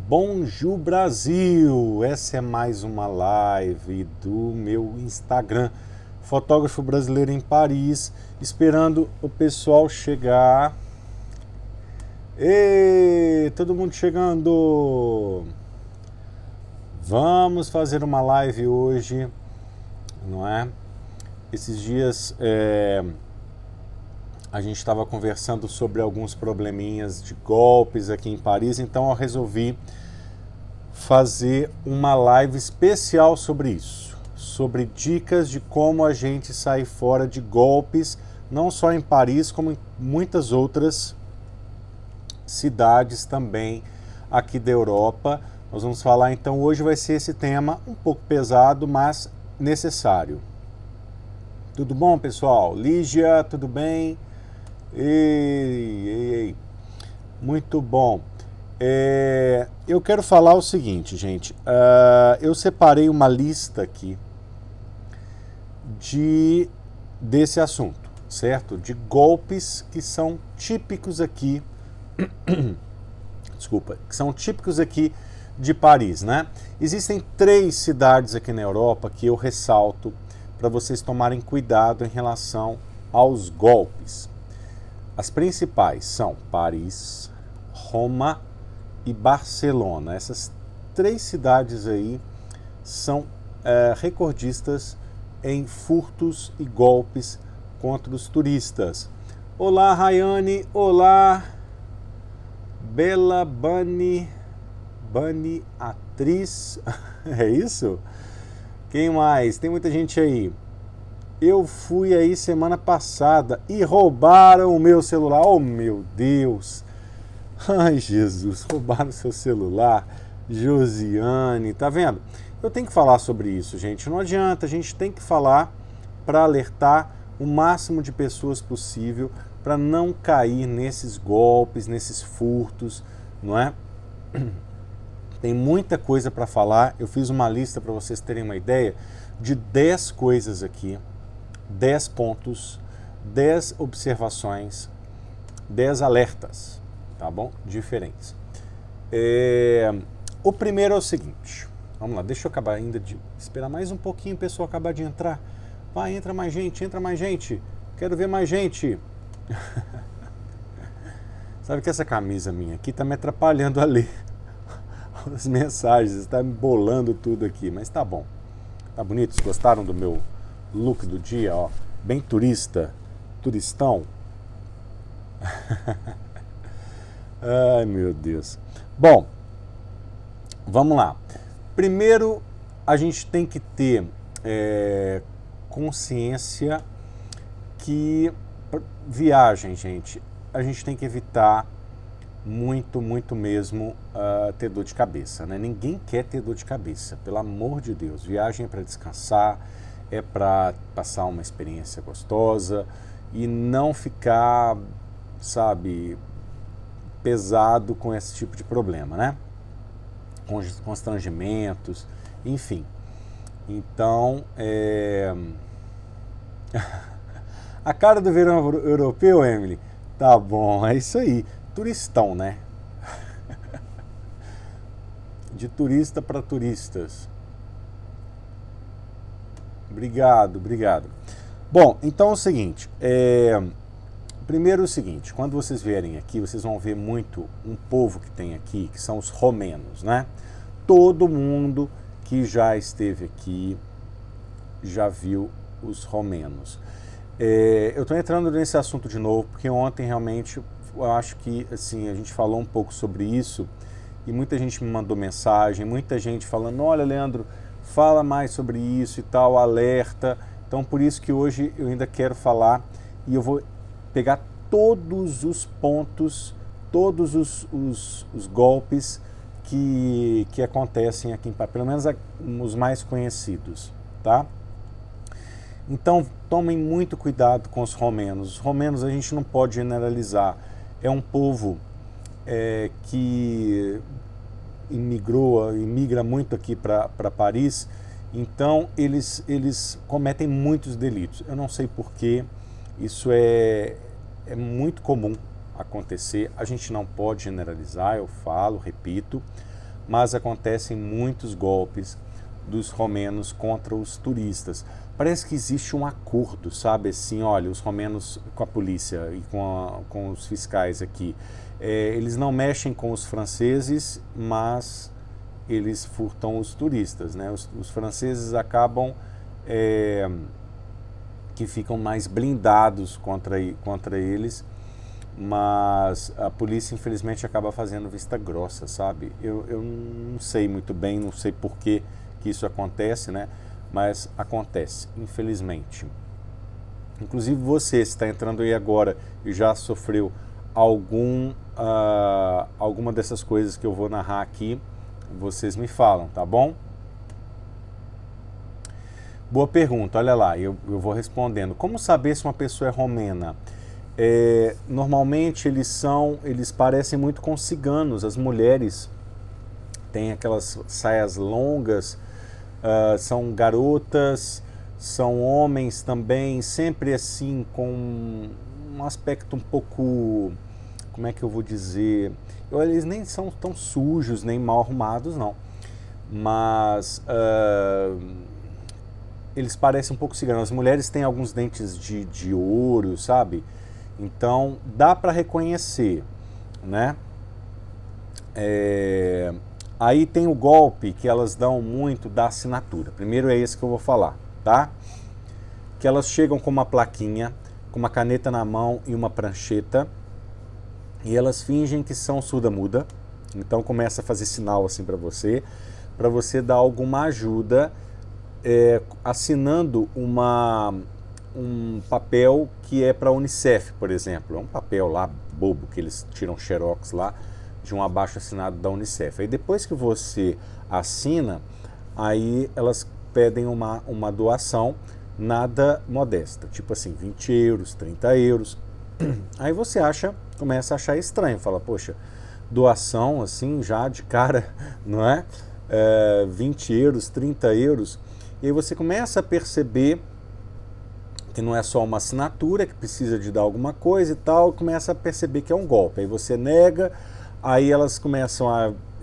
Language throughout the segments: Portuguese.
Bonjour Brasil! Essa é mais uma live do meu Instagram, fotógrafo brasileiro em Paris, esperando o pessoal chegar. Ei, todo mundo chegando! Vamos fazer uma live hoje, não é? Esses dias a gente estava conversando sobre alguns probleminhas de golpes aqui em Paris, então eu resolvi fazer uma live especial sobre isso, sobre dicas de como a gente sair fora de golpes, não só em Paris, como em muitas outras cidades também aqui da Europa. Nós vamos falar então, hoje vai ser esse tema um pouco pesado, mas necessário. Tudo bom, pessoal? Lígia, tudo bem? Ei. Muito bom. Eu quero falar o seguinte, gente. Eu separei uma lista aqui desse assunto, certo? De golpes que são típicos aqui. Desculpa, que são típicos aqui de Paris, né? Existem 3 cidades aqui na Europa que eu ressalto para vocês tomarem cuidado em relação aos golpes. As principais são Paris, Roma e Barcelona. Essas 3 cidades aí são recordistas em furtos e golpes contra os turistas. Olá, Rayane. Olá, Bela Bunny Atriz. É isso? Quem mais? Tem muita gente aí. Eu fui aí semana passada e roubaram o meu celular. Oh, meu Deus! Ai, Jesus, roubaram o seu celular. Josiane, tá vendo? Eu tenho que falar sobre isso, gente. Não adianta, a gente tem que falar para alertar o máximo de pessoas possível para não cair nesses golpes, nesses furtos, não é? Tem muita coisa para falar. Eu fiz uma lista para vocês terem uma ideia de 10 coisas aqui. 10 pontos, 10 observações, 10 alertas, tá bom? Diferentes. O primeiro é o seguinte, vamos lá, deixa eu acabar ainda de esperar mais um pouquinho o pessoal acabar de entrar. Vai, entra mais gente, quero ver mais gente. Sabe que essa camisa minha aqui tá me atrapalhando a ler as mensagens, está me bolando tudo aqui, mas tá bom. Tá bonito? Vocês gostaram do meu look do dia, ó, bem turistão. Ai, meu Deus. Bom, vamos lá. Primeiro, a gente tem que ter consciência que viagem, gente, a gente tem que evitar muito mesmo ter dor de cabeça, né? Ninguém quer ter dor de cabeça, pelo amor de Deus. Viagem é para descansar, é para passar uma experiência gostosa e não ficar, sabe, pesado com esse tipo de problema, né? Com constrangimentos, enfim. Então, a cara do verão europeu, Emily, tá bom, é isso aí. Turistão, né? De turista para turistas. Obrigado. Bom, então é o seguinte, primeiro é o seguinte, quando vocês vierem aqui, vocês vão ver muito um povo que tem aqui, que são os romenos, né? Todo mundo que já esteve aqui já viu os romenos. Eu estou entrando nesse assunto de novo, porque ontem realmente eu acho que assim, a gente falou um pouco sobre isso e muita gente me mandou mensagem, muita gente falando, olha, Leandro, fala mais sobre isso e tal, alerta. Então, por isso que hoje eu ainda quero falar e eu vou pegar todos os pontos, todos os golpes que acontecem aqui em Paris, pelo menos os mais conhecidos, tá? Então, tomem muito cuidado com os romenos. Os romenos a gente não pode generalizar. É um povo que imigra muito aqui para Paris, então eles cometem muitos delitos. Eu não sei porquê, isso é muito comum acontecer, a gente não pode generalizar, eu falo, repito, mas acontecem muitos golpes dos romenos contra os turistas. Parece que existe um acordo, sabe, assim, olha, os romenos com a polícia e com os fiscais aqui, eles não mexem com os franceses, mas eles furtam os turistas, né? Os franceses acabam que ficam mais blindados contra eles, mas a polícia infelizmente acaba fazendo vista grossa, sabe? Eu não sei muito bem, não sei por que isso acontece, né? Mas acontece, infelizmente. Inclusive você está entrando aí agora e já sofreu alguma dessas coisas que eu vou narrar aqui, vocês me falam, tá bom? Boa pergunta, olha lá, eu vou respondendo. Como saber se uma pessoa é romena? Normalmente eles parecem muito com ciganos. As mulheres têm aquelas saias longas, são garotas, são homens também, sempre assim, com um aspecto um pouco, como é que eu vou dizer, eles nem são tão sujos, nem mal arrumados, não, mas eles parecem um pouco ciganos. As mulheres têm alguns dentes de ouro, sabe? Então, dá para reconhecer, né? Aí tem o golpe que elas dão muito da assinatura. Primeiro é esse que eu vou falar, tá? Que elas chegam com uma plaquinha, com uma caneta na mão e uma prancheta, e elas fingem que são surda-muda. Então começa a fazer sinal assim para você dar alguma ajuda, assinando um papel que é para a Unicef, por exemplo. É um papel lá bobo que eles tiram xerox lá de um abaixo-assinado da Unicef. Aí depois que você assina, aí elas pedem uma doação nada modesta, tipo assim, 20 euros, 30 euros. Aí você começa a achar estranho, fala, poxa, doação assim já de cara, não é? 20 euros, 30 euros. E aí você começa a perceber que não é só uma assinatura, que precisa de dar alguma coisa e tal, começa a perceber que é um golpe. Aí você nega, aí elas começam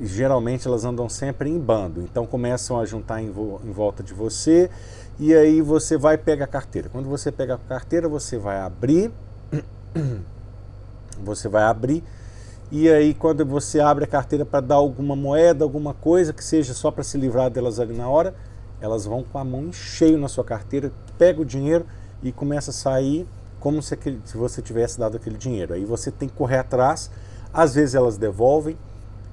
geralmente elas andam sempre em bando, então começam a juntar em volta de você, e aí você vai pegar a carteira. Quando você pega a carteira, você vai abrir, e aí quando você abre a carteira para dar alguma moeda, alguma coisa, que seja só para se livrar delas ali na hora, elas vão com a mão em cheio na sua carteira, pega o dinheiro e começa a sair como se você tivesse dado aquele dinheiro. Aí você tem que correr atrás, às vezes elas devolvem,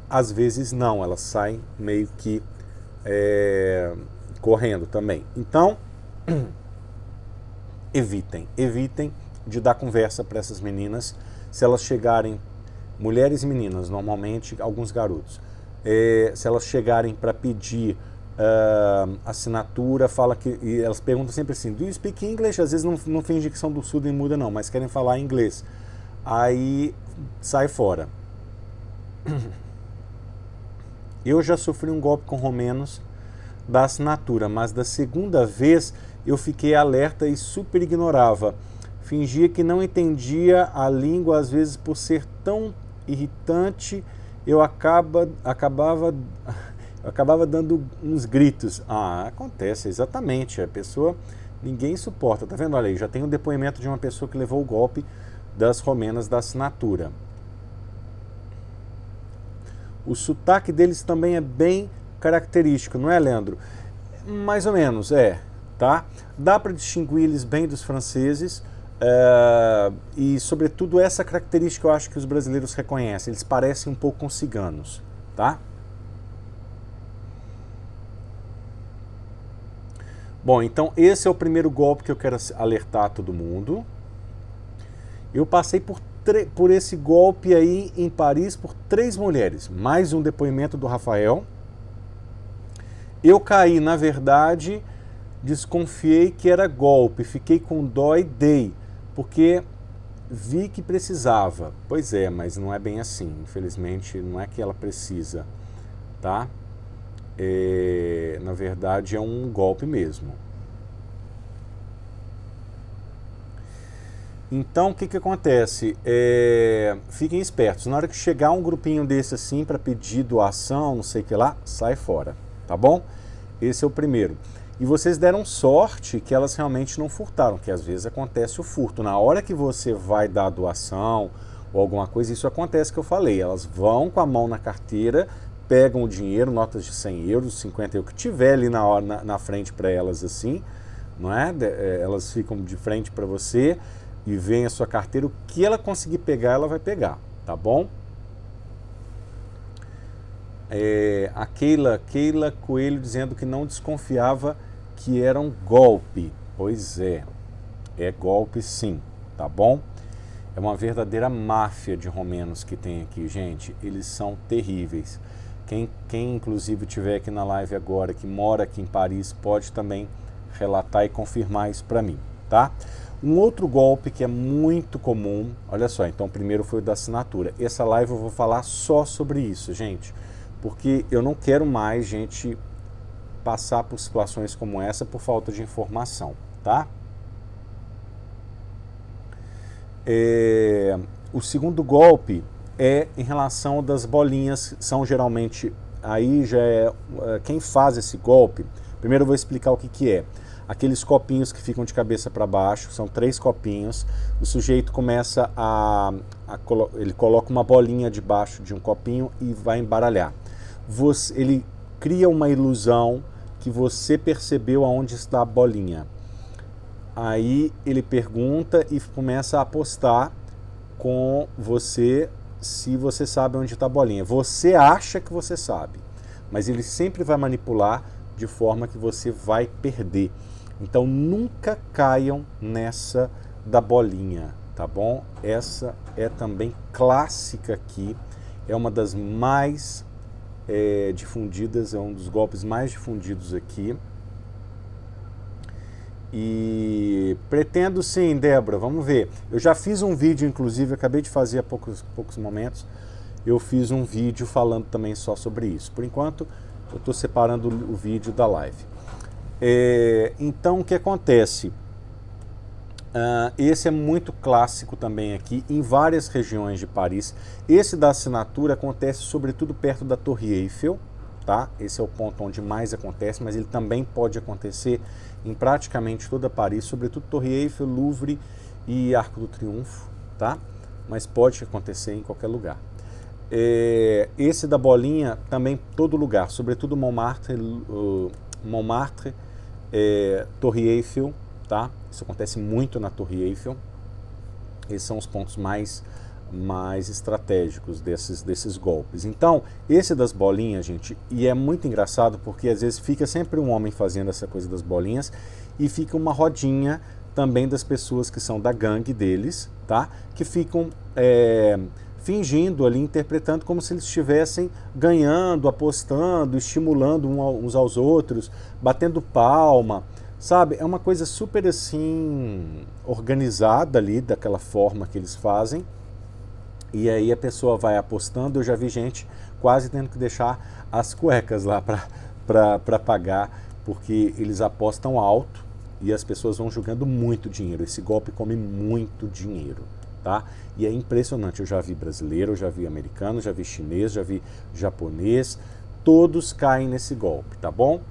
às vezes não, elas saem meio que correndo também. Então, evitem de dar conversa para essas meninas, se elas chegarem, mulheres e meninas, normalmente alguns garotos, se elas chegarem para pedir assinatura, e elas perguntam sempre assim, do you speak English? Às vezes não fingem que são do sul e muda não, mas querem falar inglês. Aí sai fora. Eu já sofri um golpe com romenos da assinatura, mas da segunda vez eu fiquei alerta e super ignorava. Fingia que não entendia a língua, às vezes por ser tão irritante, eu acabava dando uns gritos. Acontece, exatamente. A pessoa, ninguém suporta. Tá vendo? Olha aí, já tem um depoimento de uma pessoa que levou o golpe das romenas da assinatura. O sotaque deles também é bem característico, não é, Leandro? Mais ou menos, tá? Dá para distinguir eles bem dos franceses, e, sobretudo, essa característica eu acho que os brasileiros reconhecem. Eles parecem um pouco com ciganos, tá? Bom, então esse é o primeiro golpe que eu quero alertar todo mundo. Eu passei por esse golpe aí em Paris por 3 mulheres. Mais um depoimento do Rafael. Eu caí, na verdade, desconfiei que era golpe. Fiquei com dó e dei, porque vi que precisava. Pois é, mas não é bem assim. Infelizmente, não é que ela precisa, tá? Na verdade, é um golpe mesmo. Então, o que que acontece? Fiquem espertos. Na hora que chegar um grupinho desse assim para pedir doação, não sei o que lá, sai fora, tá bom? Esse é o primeiro. E vocês deram sorte que elas realmente não furtaram, que às vezes acontece o furto. Na hora que você vai dar a doação ou alguma coisa, isso acontece que eu falei. Elas vão com a mão na carteira, pegam o dinheiro, notas de 100 euros, 50 euros, o que tiver ali na hora, na frente para elas assim, não é? Elas ficam de frente para você e vem a sua carteira, o que ela conseguir pegar, ela vai pegar, tá bom? A Keila Coelho dizendo que não desconfiava que era um golpe. Pois é golpe sim, tá bom? É uma verdadeira máfia de romenos que tem aqui, gente. Eles são terríveis. Quem inclusive estiver aqui na live agora, que mora aqui em Paris, pode também relatar e confirmar isso para mim, tá? Um outro golpe que é muito comum, olha só, então primeiro foi o da assinatura. Essa live eu vou falar só sobre isso, gente, porque eu não quero mais gente passar por situações como essa por falta de informação, tá? O segundo golpe é em relação das bolinhas, são geralmente, aí já quem faz esse golpe, primeiro eu vou explicar o que é. Aqueles copinhos que ficam de cabeça para baixo, são 3 copinhos, o sujeito começa ele coloca uma bolinha debaixo de um copinho e vai embaralhar. Ele cria uma ilusão que você percebeu aonde está a bolinha. Aí ele pergunta e começa a apostar com você se você sabe onde está a bolinha. Você acha que você sabe, mas ele sempre vai manipular de forma que você vai perder. Então nunca caiam nessa da bolinha, tá bom? Essa é também clássica aqui, é uma das mais difundidas, é um dos golpes mais difundidos aqui. E pretendo sim, Débora, vamos ver. Eu já fiz um vídeo, inclusive, acabei de fazer há poucos momentos, eu fiz um vídeo falando também só sobre isso. Por enquanto, eu estou separando o vídeo da live. Então, o que acontece? Esse é muito clássico também aqui, em várias regiões de Paris. Esse da assinatura acontece sobretudo perto da Torre Eiffel, tá? Esse é o ponto onde mais acontece, mas ele também pode acontecer em praticamente toda Paris, sobretudo Torre Eiffel, Louvre e Arco do Triunfo, tá? Mas pode acontecer em qualquer lugar. Esse da bolinha também todo lugar, sobretudo Montmartre, Torre Eiffel, tá? Isso acontece muito na Torre Eiffel. Esses são os pontos mais estratégicos desses golpes. Então, esse das bolinhas, gente, e é muito engraçado porque às vezes fica sempre um homem fazendo essa coisa das bolinhas e fica uma rodinha também das pessoas que são da gangue deles, tá? Que ficam fingindo ali, interpretando como se eles estivessem ganhando, apostando, estimulando uns aos outros, batendo palma, sabe? É uma coisa super assim organizada ali, daquela forma que eles fazem. E aí a pessoa vai apostando, eu já vi gente quase tendo que deixar as cuecas lá para pagar, porque eles apostam alto e as pessoas vão jogando muito dinheiro. Esse golpe come muito dinheiro, tá? E é impressionante, eu já vi brasileiro, eu já vi americano, já vi chinês, já vi japonês, todos caem nesse golpe, tá bom?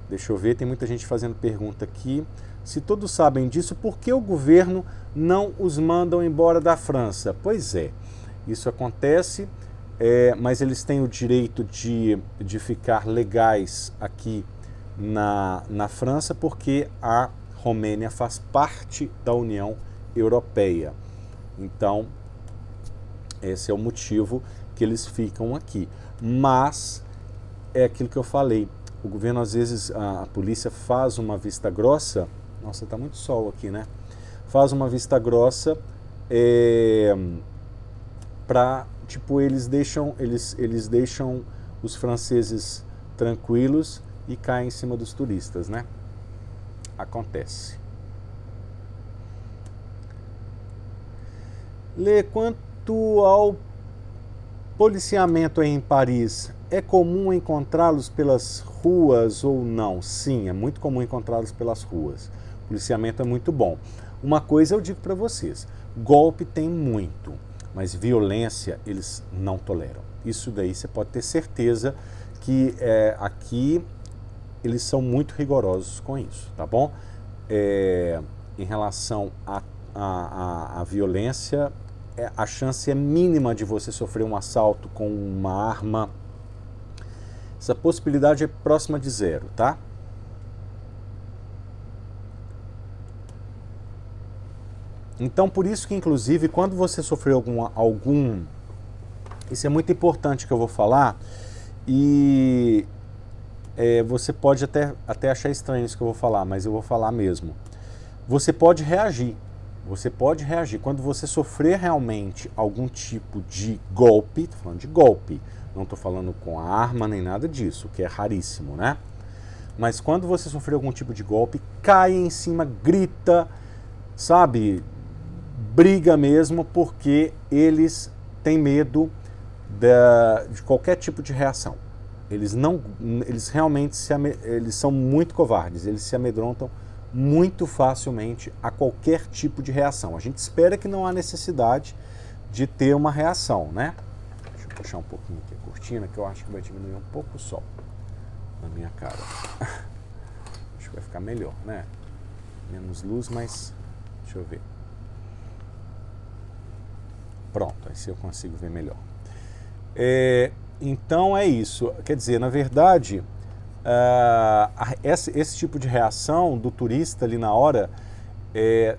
Deixa eu ver, tem muita gente fazendo pergunta aqui. Se todos sabem disso, por que o governo não os mandam embora da França? Pois é. Isso acontece, mas eles têm o direito de ficar legais aqui na França porque a Romênia faz parte da União Europeia. Então, esse é o motivo que eles ficam aqui. Mas, é aquilo que eu falei, o governo às vezes, a polícia faz uma vista grossa, nossa, tá muito sol aqui, né? Faz uma vista grossa, para, tipo, eles deixam os franceses tranquilos e caem em cima dos turistas, né? Acontece. Lê, quanto ao policiamento aí em Paris, é comum encontrá-los pelas ruas ou não? Sim, é muito comum encontrá-los pelas ruas. O policiamento é muito bom. Uma coisa eu digo para vocês, Golpe tem muito, mas violência eles não toleram. Isso daí você pode ter certeza que aqui eles são muito rigorosos com isso, tá bom? Em relação à violência, a chance é mínima de você sofrer um assalto com uma arma. Essa possibilidade é próxima de zero, tá? Então, por isso que, inclusive, quando você sofreu algum... Isso é muito importante que eu vou falar, e você pode até achar estranho isso que eu vou falar, mas eu vou falar mesmo. Você pode reagir. Você pode reagir. Quando você sofrer realmente algum tipo de golpe, estou falando de golpe, não estou falando com a arma nem nada disso, que é raríssimo, né? Mas quando você sofrer algum tipo de golpe, cai em cima, grita, sabe? Briga mesmo, porque eles têm medo de qualquer tipo de reação. Eles realmente eles são muito covardes, eles se amedrontam muito facilmente a qualquer tipo de reação. A gente espera que não há necessidade de ter uma reação, né? Deixa eu puxar um pouquinho aqui a cortina, que eu acho que vai diminuir um pouco o sol na minha cara. Acho que vai ficar melhor, né? Menos luz, mas deixa eu ver. Pronto, aí se eu consigo ver melhor. Então é isso. Quer dizer, na verdade, esse tipo de reação do turista ali na hora,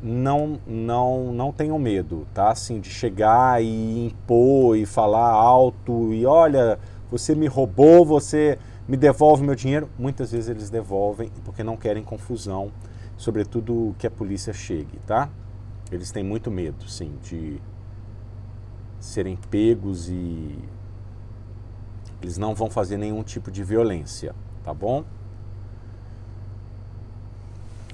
não tenham medo, tá? Assim, de chegar e impor e falar alto e olha, você me roubou, você me devolve meu dinheiro. Muitas vezes eles devolvem porque não querem confusão, sobretudo que a polícia chegue, tá? Eles têm muito medo, sim, de serem pegos e eles não vão fazer nenhum tipo de violência, tá bom?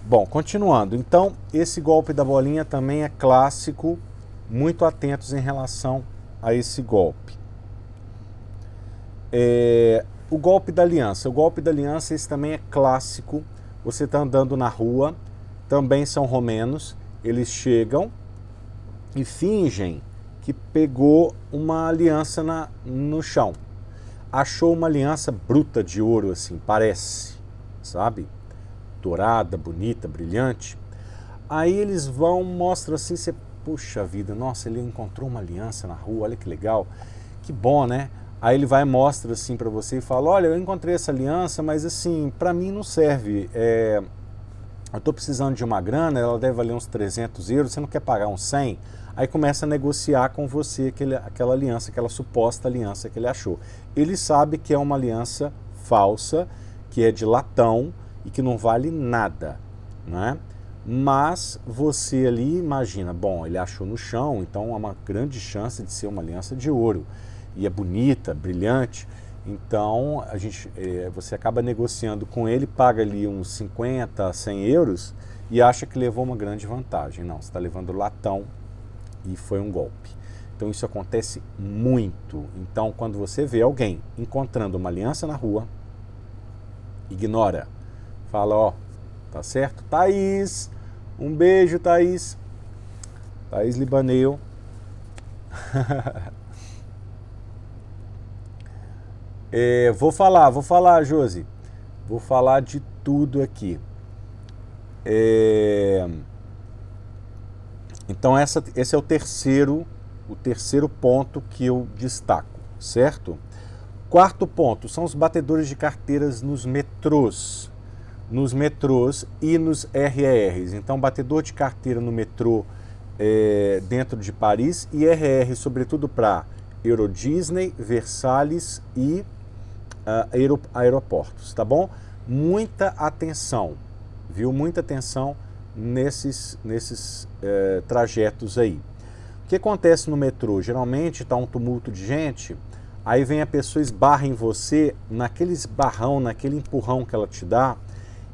Bom, continuando. Então, esse golpe da bolinha também é clássico, muito atentos em relação a esse golpe. O golpe da aliança. O golpe da aliança, esse também é clássico. Você está andando na rua, também são romenos, eles chegam e fingem que pegou uma aliança no chão. Achou uma aliança bruta de ouro, assim, parece, sabe? Dourada, bonita, brilhante. Aí eles mostram assim, você, puxa vida, nossa, ele encontrou uma aliança na rua, olha que legal, que bom, né? Aí ele vai e mostra assim para você e fala, olha, eu encontrei essa aliança, mas assim, para mim não serve, eu estou precisando de uma grana, ela deve valer uns 300 euros, você não quer pagar uns 100? Aí começa a negociar com você aquela aliança, aquela suposta aliança que ele achou. Ele sabe que é uma aliança falsa, que é de latão e que não vale nada, né? Mas você ali imagina, bom, ele achou no chão, então há uma grande chance de ser uma aliança de ouro. E é bonita, brilhante. Então você acaba negociando com ele, paga ali uns 50, 100 euros e acha que levou uma grande vantagem. Não, você está levando latão e foi um golpe. Então isso acontece muito. Então quando você vê alguém encontrando uma aliança na rua, ignora. Fala, ó, tá certo? Thaís, um beijo, Thaís. Thaís Libaneu. Vou falar, Josi. Vou falar de tudo aqui. Então esse é o terceiro ponto que eu destaco, certo? Quarto ponto, são os batedores de carteiras nos metrôs e nos RERs. Então, batedor de carteira no metrô dentro de Paris e RR, sobretudo para Euro Disney, Versalhes e aeroportos, tá bom? Muita atenção, viu? Muita atenção nesses trajetos aí. O que acontece no metrô? Geralmente está um tumulto de gente, aí vem a pessoa, esbarra em você, naquele esbarrão, naquele empurrão que ela te dá,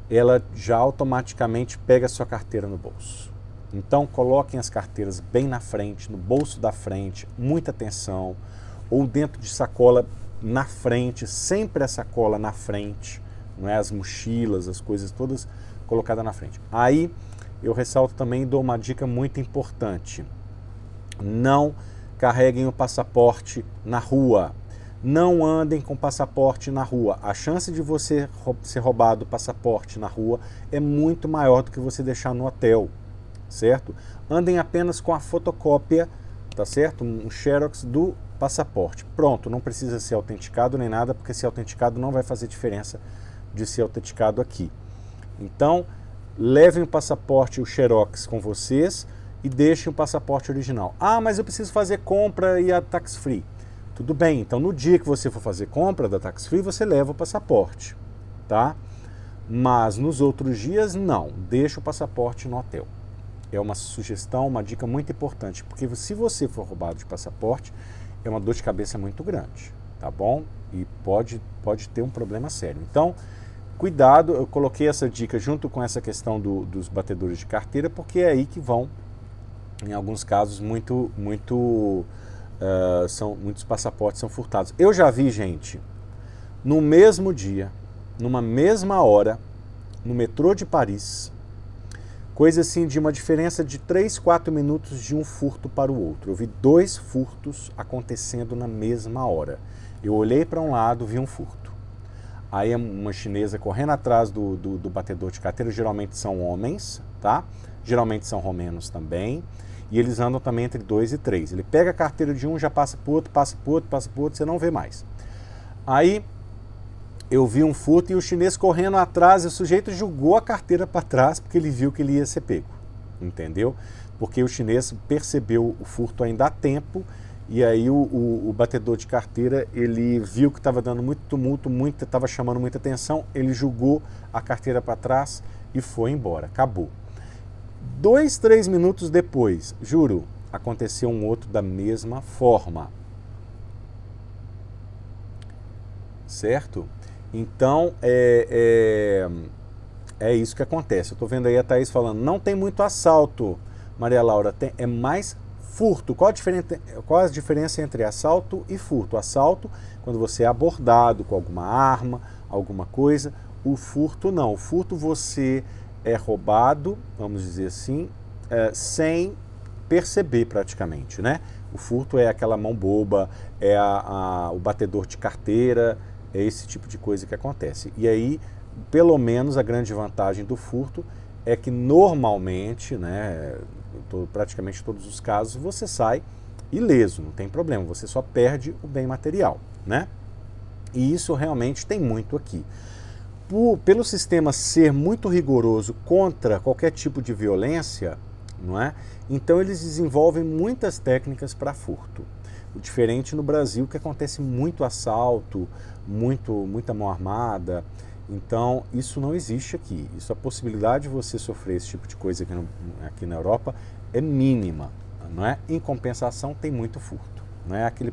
ela já automaticamente pega a sua carteira no bolso. Então coloquem as carteiras bem na frente, no bolso da frente, muita atenção, ou dentro de sacola na frente, sempre a sacola na frente, não é? As mochilas, as coisas todas colocadas na frente. Aí eu ressalto também e dou uma dica muito importante. Não carreguem o passaporte na rua. Não andem com passaporte na rua. A chance de você ser roubado o passaporte na rua é muito maior do que você deixar no hotel, certo? Andem apenas com a fotocópia, tá certo? Um xerox do passaporte. Pronto, não precisa ser autenticado nem nada, porque se autenticado não vai fazer diferença de ser autenticado aqui. Então, levem o passaporte, o xerox com vocês e deixem o passaporte original. Ah, mas eu preciso fazer compra e a tax free. Tudo bem, então no dia que você for fazer compra da tax free, você leva o passaporte, tá? Mas nos outros dias, não. Deixa o passaporte no hotel. É uma sugestão, uma dica muito importante, porque se você for roubado de passaporte, é uma dor de cabeça muito grande, tá bom? E pode ter um problema sério. Então, cuidado, eu coloquei essa dica junto com essa questão dos batedores de carteira, porque é aí que vão, em alguns casos, muitos passaportes são furtados. Eu já vi, gente, no mesmo dia, numa mesma hora, no metrô de Paris, coisa assim de uma diferença de 3, 4 minutos de um furto para o outro. Eu vi 2 furtos acontecendo na mesma hora. Eu olhei para um lado, vi um furto. Aí uma chinesa correndo atrás do batedor de carteira, geralmente são homens, tá? Geralmente são romenos também. E eles andam também entre 2 e 3. Ele pega a carteira de um, já passa para o outro, passa para o outro, passa para o outro, você não vê mais. Aí eu vi um furto e o chinês correndo atrás, e o sujeito jogou a carteira para trás porque ele viu que ele ia ser pego, entendeu? Porque o chinês percebeu o furto ainda há tempo, e aí o batedor de carteira, ele viu que estava dando muito tumulto, estava chamando muita atenção, ele jogou a carteira para trás e foi embora, acabou. 2, 3 minutos depois, juro, aconteceu um outro da mesma forma, certo? Então, é isso que acontece. Eu estou vendo aí a Thaís falando, não tem muito assalto, Maria Laura, é mais furto. Qual a diferença entre assalto e furto? Assalto, quando você é abordado com alguma arma, alguma coisa. O furto não. O furto você é roubado, vamos dizer assim, sem perceber praticamente, né? O furto é aquela mão boba, é o batedor de carteira, é esse tipo de coisa que acontece. E aí, pelo menos a grande vantagem do furto é que normalmente, né, praticamente todos os casos, você sai ileso, não tem problema, você só perde o bem material, né? E isso realmente tem muito aqui. Pelo sistema ser muito rigoroso contra qualquer tipo de violência, não é? Então eles desenvolvem muitas técnicas para furto. O diferente no Brasil, que acontece muito assalto, muita mão armada. Então isso não existe aqui. A possibilidade de você sofrer esse tipo de coisa aqui na Europa é mínima, não é? Em compensação, tem muito furto, não é? Aquele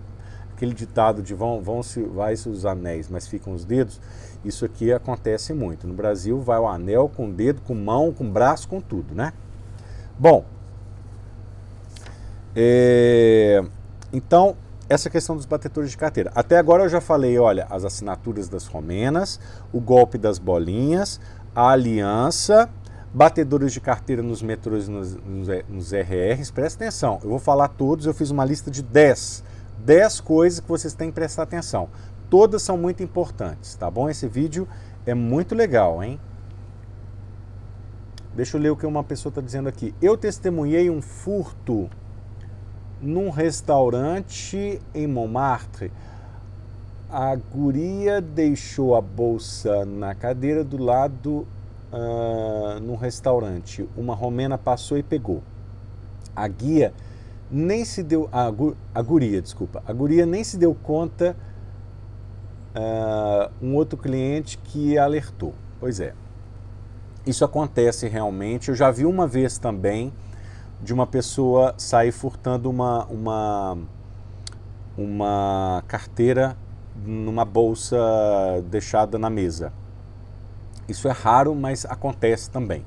ditado de vai-se os anéis, mas ficam os dedos. Isso aqui acontece muito. No Brasil vai o anel com o dedo, com mão, com braço, com tudo, né? Bom, então, essa questão dos batedores de carteira. Até agora eu já falei, olha, as assinaturas das romenas, o golpe das bolinhas, a aliança, batedores de carteira nos metrôs e nos RRs. Presta atenção, eu vou falar todos, eu fiz uma lista de 10 coisas que vocês têm que prestar atenção. Todas são muito importantes, tá bom? Esse vídeo é muito legal, hein? Deixa eu ler o que uma pessoa está dizendo aqui. Eu testemunhei um furto num restaurante em Montmartre. A guria deixou a bolsa na cadeira do lado num restaurante. Uma romena passou e pegou. A guria nem se deu conta. Um outro cliente que alertou. Pois é, isso acontece realmente. Eu já vi uma vez também de uma pessoa sair furtando uma carteira numa bolsa deixada na mesa. Isso é raro, mas acontece também,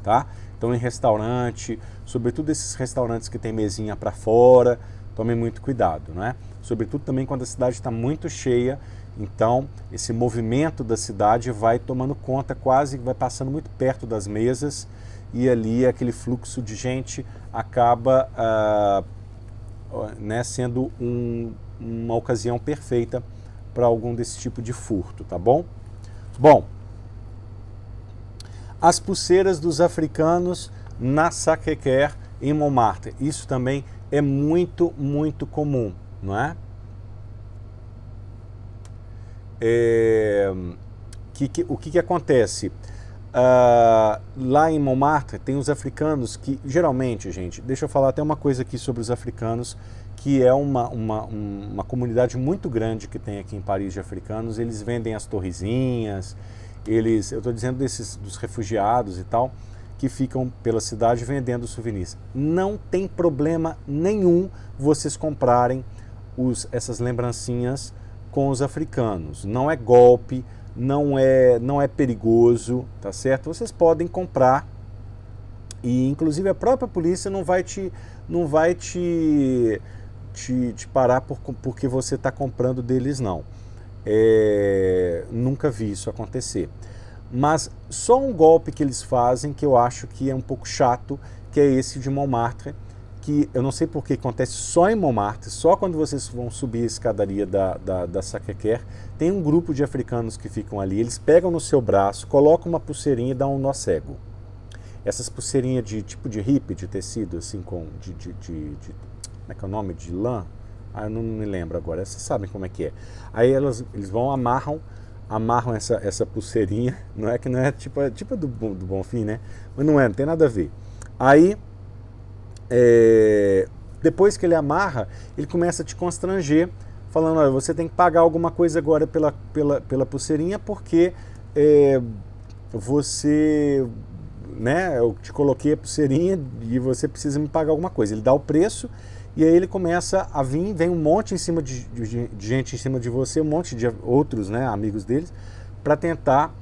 tá? Então em restaurante, sobretudo esses restaurantes que tem mesinha para fora, tomem muito cuidado, né? Sobretudo também quando a cidade está muito cheia, então esse movimento da cidade vai tomando conta, quase vai passando muito perto das mesas e ali aquele fluxo de gente acaba né, sendo uma ocasião perfeita para algum desse tipo de furto, tá bom? Bom, as pulseiras dos africanos na Sacré-Cœur, em Montmartre, isso também é muito, muito comum, não é? O que acontece? Lá em Montmartre tem os africanos que, geralmente, gente, deixa eu falar até uma coisa aqui sobre os africanos, que é uma comunidade muito grande que tem aqui em Paris de africanos. Eles vendem as torrezinhas, eu estou dizendo dos refugiados e tal, que ficam pela cidade vendendo souvenirs. Não tem problema nenhum vocês comprarem essas lembrancinhas com os africanos. Não é golpe, não é perigoso, tá certo? Vocês podem comprar e, inclusive, a própria polícia não vai te parar porque você está comprando deles, não. Nunca vi isso acontecer. Mas só um golpe que eles fazem que eu acho que é um pouco chato, que é esse de Montmartre, que eu não sei por que acontece só em Montmartre, só quando vocês vão subir a escadaria da Sacré-Cœur, tem um grupo de africanos que ficam ali, eles pegam no seu braço, colocam uma pulseirinha e dão um nó cego. Essas pulseirinhas de tipo de hippie, de tecido, assim, como é que é o nome? De lã? Eu não me lembro agora, vocês sabem como é que é. Aí eles vão, amarram essa pulseirinha, não é tipo do Bonfim, né? Mas não tem nada a ver. Aí, depois que ele amarra, ele começa a te constranger, falando, olha, você tem que pagar alguma coisa agora pela pulseirinha, porque você, né, eu te coloquei a pulseirinha e você precisa me pagar alguma coisa. Ele dá o preço e aí ele começa a vem um monte em cima de gente em cima de você, um monte de outros, né, amigos deles, para tentar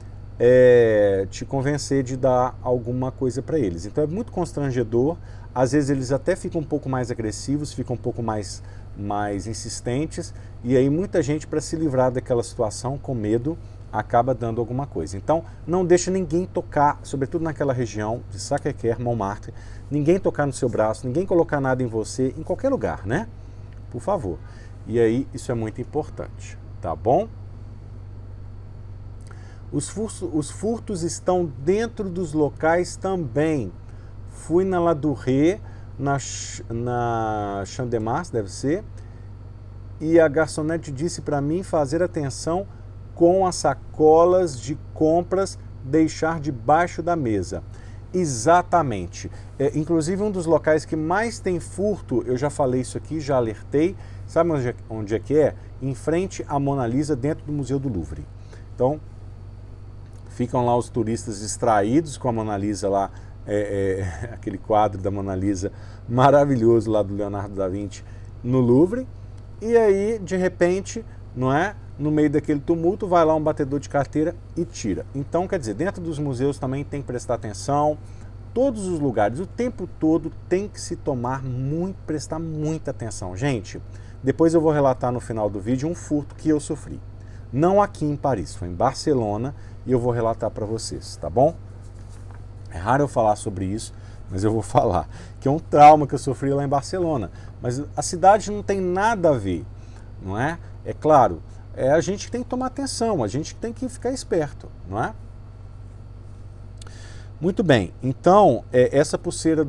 te convencer de dar alguma coisa para eles. Então é muito constrangedor. Às vezes eles até ficam um pouco mais agressivos, ficam um pouco mais insistentes, e aí muita gente, para se livrar daquela situação com medo, acaba dando alguma coisa. Então não deixa ninguém tocar, sobretudo naquela região de Sacré-Cœur, Montmartre, ninguém tocar no seu braço, ninguém colocar nada em você, em qualquer lugar, né? Por favor. E aí isso é muito importante, tá bom? Os furtos estão dentro dos locais também. Fui na Ladurée, na Champ de Mars, deve ser, e a garçonete disse para mim fazer atenção com as sacolas de compras, deixar debaixo da mesa. Exatamente. Inclusive, um dos locais que mais tem furto, eu já falei isso aqui, já alertei, sabe onde é que é? Em frente à Mona Lisa, dentro do Museu do Louvre. Então, ficam lá os turistas distraídos com a Mona Lisa lá, aquele quadro da Mona Lisa maravilhoso lá do Leonardo da Vinci no Louvre, e aí, de repente, não é? No meio daquele tumulto, vai lá um batedor de carteira e tira. Então, quer dizer, dentro dos museus também tem que prestar atenção, todos os lugares, o tempo todo tem que se prestar muita atenção. Gente, depois eu vou relatar no final do vídeo um furto que eu sofri. Não aqui em Paris, foi em Barcelona, e eu vou relatar para vocês, tá bom? É raro eu falar sobre isso, mas eu vou falar, que é um trauma que eu sofri lá em Barcelona. Mas a cidade não tem nada a ver, não é? É claro, a gente tem que tomar atenção, a gente tem que ficar esperto, não é? Muito bem, então, essa pulseira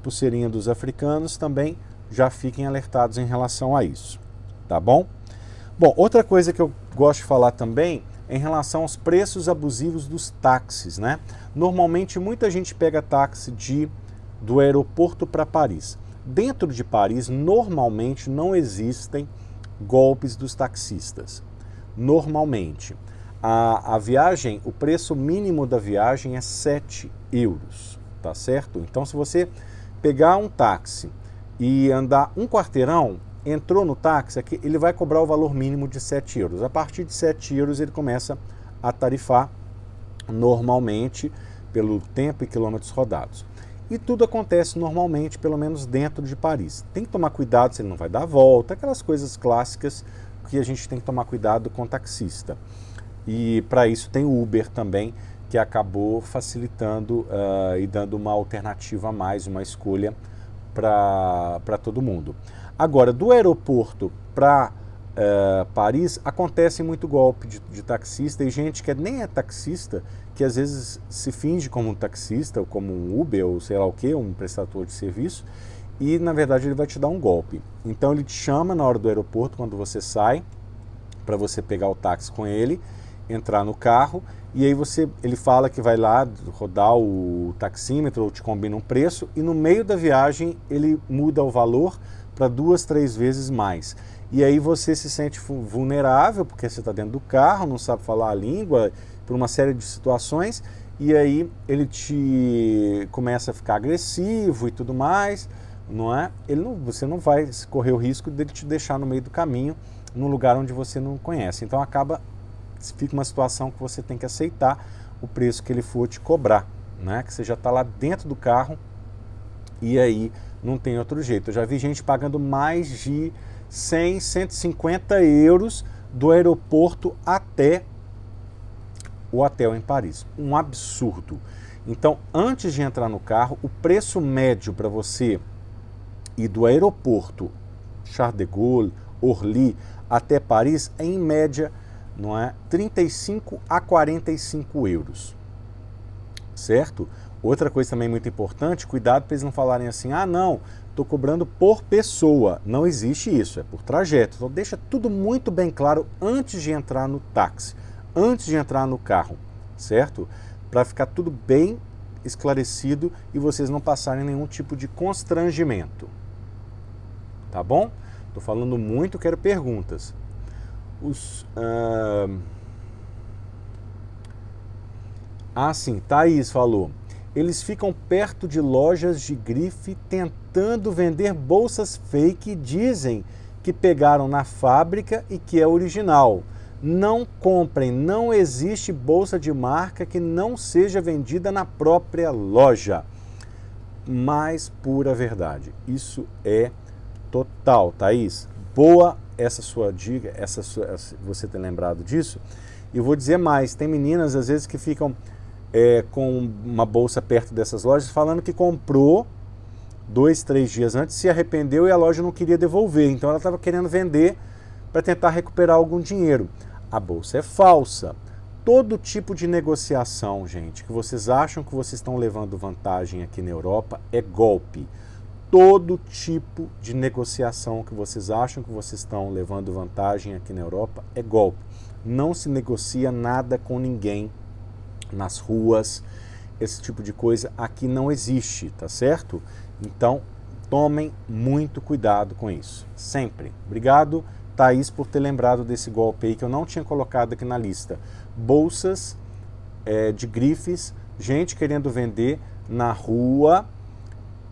pulseirinha dos africanos também já fiquem alertados em relação a isso, tá bom? Bom, outra coisa que eu gosto de falar também é em relação aos preços abusivos dos táxis, né? Normalmente muita gente pega táxi do aeroporto para Paris. Dentro de Paris, normalmente não existem golpes dos taxistas. Normalmente. A viagem, o preço mínimo da viagem é 7 euros, tá certo? Então, se você pegar um táxi e andar um quarteirão, entrou no táxi, ele vai cobrar o valor mínimo de 7 euros. A partir de 7 euros, ele começa a tarifar normalmente pelo tempo e quilômetros rodados. E tudo acontece normalmente, pelo menos dentro de Paris. Tem que tomar cuidado se ele não vai dar a volta, aquelas coisas clássicas que a gente tem que tomar cuidado com o taxista. E para isso tem o Uber também, que acabou facilitando e dando uma alternativa a mais, uma escolha para todo mundo. Agora, do aeroporto para Paris, acontece muito golpe de taxista e gente que nem é taxista, que às vezes se finge como um taxista, ou como um Uber, ou sei lá o que, um prestador de serviço, e na verdade ele vai te dar um golpe. Então ele te chama na hora do aeroporto, quando você sai, para você pegar o táxi com ele, entrar no carro, e aí ele fala que vai lá rodar o taxímetro ou te combina um preço, e no meio da viagem ele muda o valor para 2, 3 vezes mais. E aí você se sente vulnerável, porque você está dentro do carro, não sabe falar a língua, por uma série de situações, e aí ele te começa a ficar agressivo e tudo mais, não é? Você não vai correr o risco dele te deixar no meio do caminho, num lugar onde você não conhece. Então fica uma situação que você tem que aceitar o preço que ele for te cobrar, né? Que você já está lá dentro do carro e aí não tem outro jeito. Eu já vi gente pagando mais de 100, 150 euros do aeroporto até o hotel em Paris. Um absurdo. Então, antes de entrar no carro, o preço médio para você ir do aeroporto Charles de Gaulle, Orly, até Paris é em média, não é, 35 a 45 euros. Certo? Outra coisa também muito importante, cuidado para eles não falarem assim, ah não, estou cobrando por pessoa. Não existe isso, é por trajeto. Então deixa tudo muito bem claro antes de entrar no táxi, antes de entrar no carro, certo? Para ficar tudo bem esclarecido e vocês não passarem nenhum tipo de constrangimento. Tá bom? Estou falando muito, quero perguntas. Sim, Thaís falou. Eles ficam perto de lojas de grife tentando vender bolsas fake e dizem que pegaram na fábrica e que é original. Não comprem, não existe bolsa de marca que não seja vendida na própria loja. Mais pura verdade. Isso é total, Thaís. Boa essa sua dica, você ter lembrado disso. E vou dizer mais, tem meninas às vezes que ficam com uma bolsa perto dessas lojas falando que comprou 2, 3 dias antes, se arrependeu e a loja não queria devolver. Então ela estava querendo vender para tentar recuperar algum dinheiro. A bolsa é falsa. Todo tipo de negociação, gente, que vocês acham que vocês estão levando vantagem aqui na Europa é golpe. Todo tipo de negociação que vocês acham que vocês estão levando vantagem aqui na Europa é golpe. Não se negocia nada com ninguém nas ruas, esse tipo de coisa aqui não existe, tá certo? Então, tomem muito cuidado com isso, sempre. Obrigado, Thaís, por ter lembrado desse golpe aí que eu não tinha colocado aqui na lista. Bolsas de grifes, gente querendo vender na rua,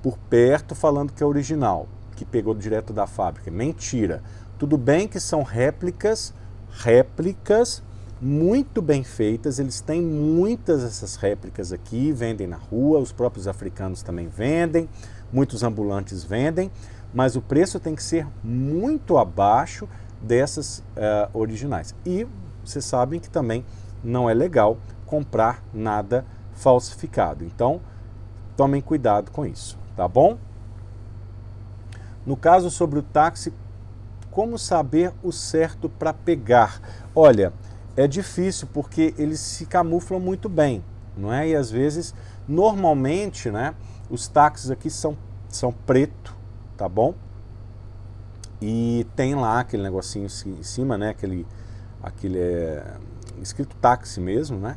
por perto, falando que é original, que pegou direto da fábrica. Mentira. Tudo bem que são réplicas muito bem feitas, eles têm muitas dessas réplicas aqui, vendem na rua, os próprios africanos também vendem, muitos ambulantes vendem, mas o preço tem que ser muito abaixo dessas originais. E vocês sabem que também não é legal comprar nada falsificado, então tomem cuidado com isso, tá bom? No caso sobre o táxi, como saber o certo para pegar? Olha, é difícil porque eles se camuflam muito bem, não é? E às vezes, normalmente, né, os táxis aqui são preto, tá bom? E tem lá aquele negocinho em cima, né, aquele escrito táxi mesmo, né?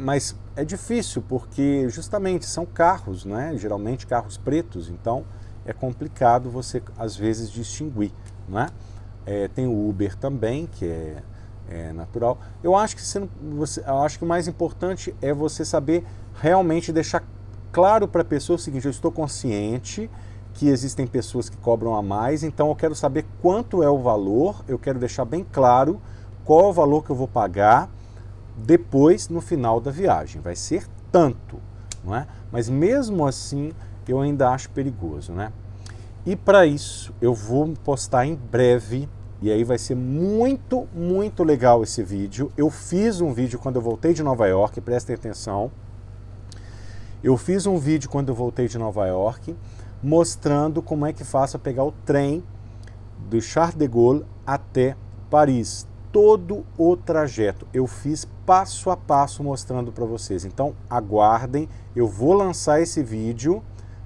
Mas é difícil porque justamente são carros, né? Geralmente carros pretos, então é complicado você às vezes distinguir, não é? Tem o Uber também, que é natural. Eu acho que eu acho que o mais importante é você saber realmente deixar claro para a pessoa o seguinte: eu estou consciente que existem pessoas que cobram a mais, então eu quero saber quanto é o valor, eu quero deixar bem claro qual é o valor que eu vou pagar depois, no final da viagem. Vai ser tanto, não é? Mas mesmo assim, eu ainda acho perigoso, né? E para isso, eu vou postar em breve E aí vai ser muito, muito legal esse vídeo. Eu fiz um vídeo quando eu voltei de Nova York, prestem atenção. Eu fiz um vídeo quando eu voltei de Nova York, mostrando como é que faço a pegar o trem do Charles de Gaulle até Paris. Todo o trajeto eu fiz passo a passo mostrando para vocês. Então aguardem, eu vou lançar esse vídeo,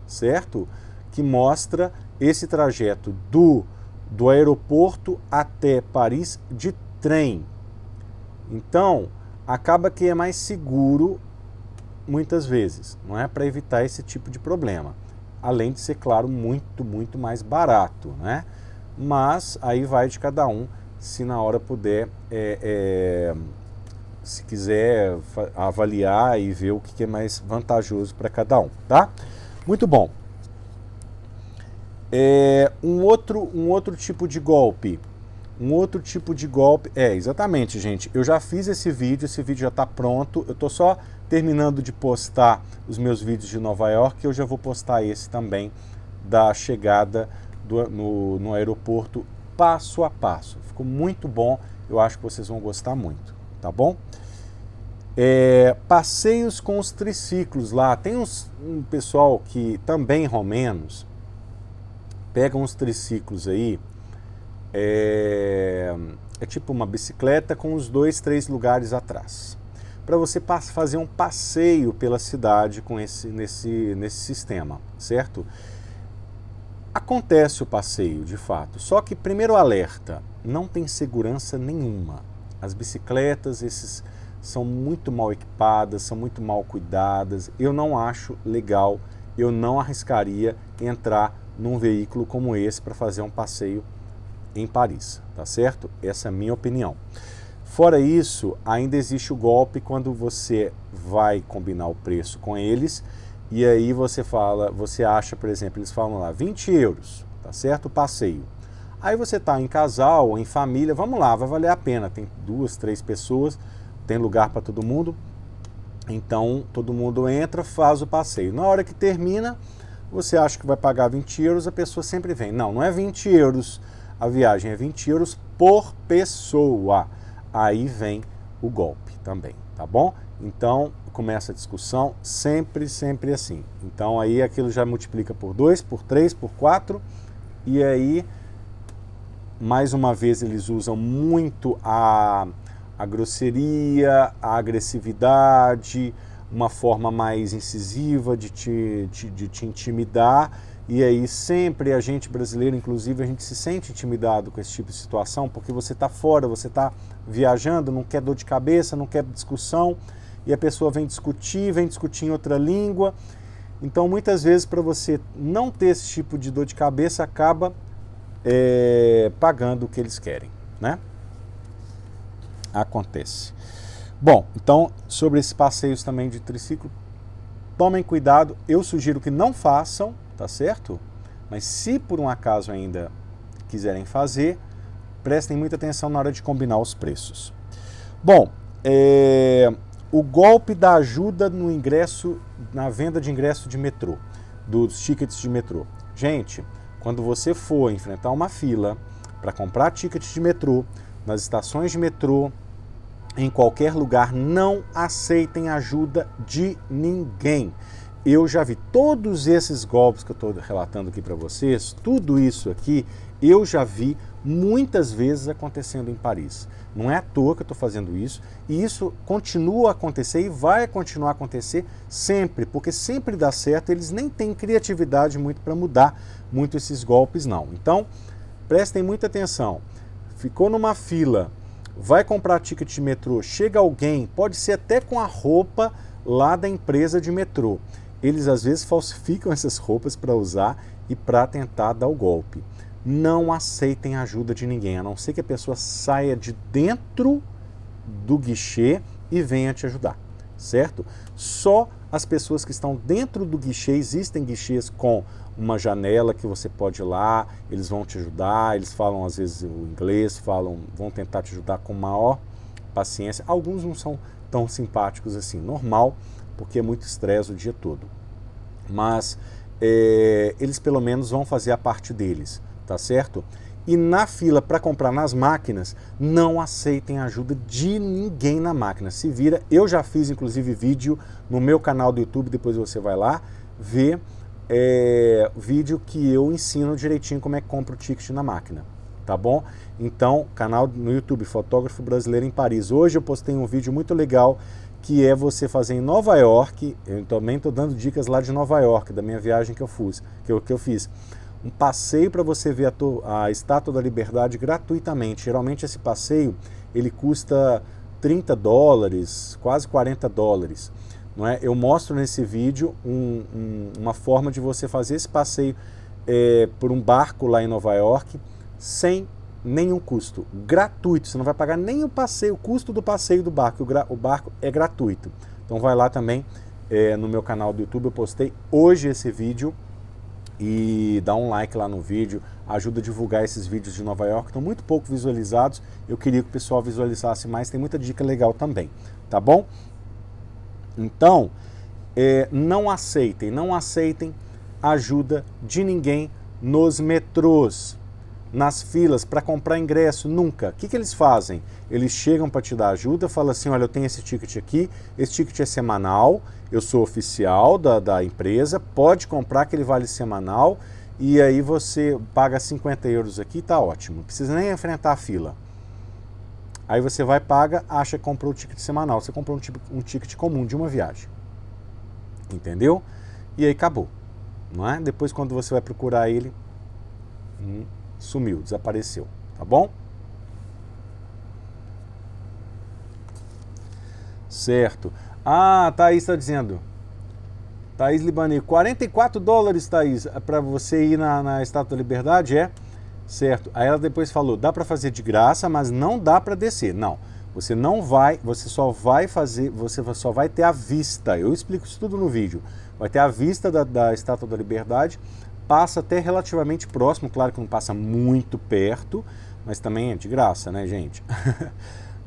certo? Que mostra esse trajeto do aeroporto até Paris de trem. Então acaba que é mais seguro muitas vezes, não é, para evitar esse tipo de problema. Além de ser, claro, muito, muito mais barato, né? Mas aí vai de cada um, se na hora puder, se quiser avaliar e ver o que é mais vantajoso para cada um, tá? Muito bom. Um outro tipo de golpe. Exatamente, gente. Eu já fiz esse vídeo já está pronto. Eu estou só terminando de postar os meus vídeos de Nova York. Eu já vou postar esse também da chegada no aeroporto passo a passo. Ficou muito bom, eu acho que vocês vão gostar muito, tá bom? Passeios com os triciclos lá. Tem um pessoal que também romenos pegam os triciclos aí, é tipo uma bicicleta com os 2, 3 lugares atrás, para você fazer um passeio pela cidade com nesse sistema, certo? Acontece o passeio, de fato, só que, primeiro alerta, não tem segurança nenhuma. As bicicletas, são muito mal equipadas, são muito mal cuidadas. Eu não acho legal, eu não arriscaria entrar num veículo como esse para fazer um passeio em Paris, tá certo? Essa é a minha opinião. Fora isso, ainda existe o golpe quando você vai combinar o preço com eles e aí você acha, por exemplo, eles falam lá 20 euros, tá certo? O passeio. Aí você tá em casal ou em família, vamos lá, vai valer a pena, tem 2, 3 pessoas, tem lugar para todo mundo, então todo mundo entra, faz o passeio. Na hora que termina, você acha que vai pagar 20 euros, a pessoa sempre vem. Não é 20 euros a viagem, é 20 euros por pessoa. Aí vem o golpe também, tá bom? Então, começa a discussão sempre assim. Então, aí aquilo já multiplica por 2, por 3, por 4. E aí, mais uma vez, eles usam muito a grosseria, a agressividade, uma forma mais incisiva de te intimidar. E aí sempre a gente brasileiro, inclusive, a gente se sente intimidado com esse tipo de situação, porque você está fora, você está viajando, não quer dor de cabeça, não quer discussão, e a pessoa vem discutir em outra língua. Então, muitas vezes, para você não ter esse tipo de dor de cabeça, acaba pagando o que eles querem, né? Acontece. Bom, então, sobre esses passeios também de triciclo, tomem cuidado, eu sugiro que não façam, tá certo? Mas se por um acaso ainda quiserem fazer, prestem muita atenção na hora de combinar os preços. Bom, o golpe da ajuda no ingresso, na venda de ingresso de metrô, dos tickets de metrô. Gente, quando você for enfrentar uma fila para comprar ticket de metrô, nas estações de metrô, em qualquer lugar, não aceitem ajuda de ninguém. Eu já vi todos esses golpes que eu estou relatando aqui para vocês, tudo isso aqui, eu já vi muitas vezes acontecendo em Paris. Não é à toa que eu estou fazendo isso, e isso continua a acontecer e vai continuar a acontecer sempre, porque sempre dá certo, eles nem têm criatividade muito para mudar muito esses golpes, não. Então, prestem muita atenção. Ficou numa fila, vai comprar ticket de metrô, chega alguém, pode ser até com a roupa lá da empresa de metrô. Eles às vezes falsificam essas roupas para usar e para tentar dar o golpe. Não aceitem ajuda de ninguém, a não ser que a pessoa saia de dentro do guichê e venha te ajudar, certo? Só as pessoas que estão dentro do guichê, existem guichês com uma janela que você pode ir lá, eles vão te ajudar, eles falam às vezes o inglês, vão tentar te ajudar com maior paciência. Alguns não são tão simpáticos assim, normal, porque é muito estresse o dia todo. Mas eles pelo menos vão fazer a parte deles, tá certo? E na fila para comprar nas máquinas, não aceitem ajuda de ninguém na máquina. Se vira, eu já fiz inclusive vídeo no meu canal do YouTube, depois você vai lá ver vídeo que eu ensino direitinho como é que compra o ticket na máquina, tá bom? Então, canal no YouTube, Fotógrafo Brasileiro em Paris. Hoje eu postei um vídeo muito legal que é você fazer em Nova York, eu também estou dando dicas lá de Nova York, da minha viagem que eu fiz. Um passeio para você ver a Estátua da Liberdade gratuitamente. Geralmente esse passeio ele custa $30, quase $40. Não é? Eu mostro nesse vídeo uma forma de você fazer esse passeio por um barco lá em Nova York sem nenhum custo, gratuito. Você não vai pagar nem o custo do passeio do barco. O barco é gratuito. Então vai lá também no meu canal do YouTube, eu postei hoje esse vídeo. E dá um like lá no vídeo, ajuda a divulgar esses vídeos de Nova York, estão muito pouco visualizados, eu queria que o pessoal visualizasse mais, tem muita dica legal também, tá bom? Então, não aceitem ajuda de ninguém nos metrôs, nas filas, para comprar ingresso, nunca. O que eles fazem? Eles chegam para te dar ajuda, falam assim, olha, eu tenho esse ticket aqui, esse ticket é semanal, eu sou oficial da empresa, pode comprar que ele vale semanal, e aí você paga 50 euros aqui, tá ótimo, não precisa nem enfrentar a fila. Aí você vai, paga, acha que comprou o ticket semanal, você comprou um ticket comum de uma viagem. Entendeu? E aí acabou, não é? Depois quando você vai procurar ele, sumiu, desapareceu, tá bom? Certo. Ah, Thaís está dizendo, Thaís Libani, $44, Thaís, para você ir na Estátua da Liberdade, certo. Aí ela depois falou, dá para fazer de graça, mas não dá para descer. Não, você não vai, você só vai ter a vista, eu explico isso tudo no vídeo, vai ter a vista da Estátua da Liberdade, passa até relativamente próximo, claro que não passa muito perto, mas também é de graça, né, gente?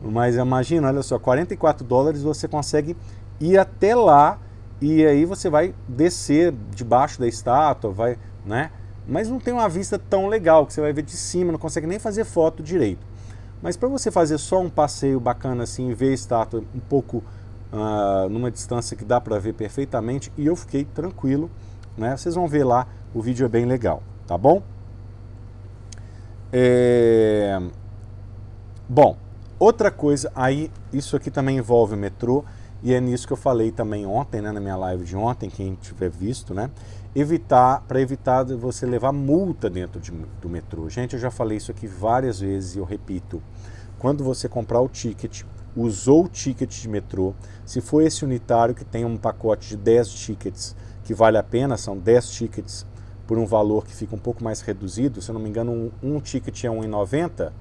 Mas imagina, olha só, $44 você consegue ir até lá e aí você vai descer debaixo da estátua, vai, né? Mas não tem uma vista tão legal, que você vai ver de cima, não consegue nem fazer foto direito. Mas para você fazer só um passeio bacana assim, ver a estátua um pouco numa distância que dá para ver perfeitamente, e eu fiquei tranquilo, né? Vocês vão ver lá, o vídeo é bem legal, tá bom? Bom, outra coisa, aí isso aqui também envolve o metrô, e é nisso que eu falei também ontem, né, na minha live de ontem, quem tiver visto, né? Para evitar você levar multa dentro do metrô. Gente, eu já falei isso aqui várias vezes e eu repito. Quando você comprar o ticket, usou o ticket de metrô, se for esse unitário que tem um pacote de 10 tickets, que vale a pena, são 10 tickets por um valor que fica um pouco mais reduzido, se eu não me engano um ticket é €1,90,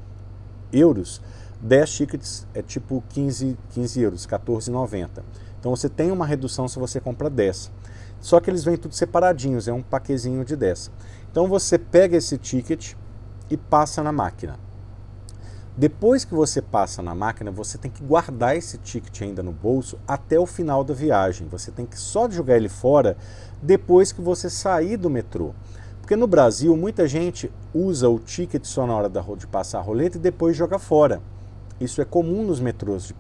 10 tickets é tipo 15 euros, R$14,90. Então você tem uma redução se você compra 10. Só que eles vêm tudo separadinhos, é um paquezinho de 10. Então você pega esse ticket e passa na máquina. Depois que você passa na máquina, você tem que guardar esse ticket ainda no bolso até o final da viagem. Você tem que só jogar ele fora depois que você sair do metrô. Porque no Brasil, muita gente usa o ticket só na hora de passar a roleta e depois joga fora. Isso é comum nos metrôs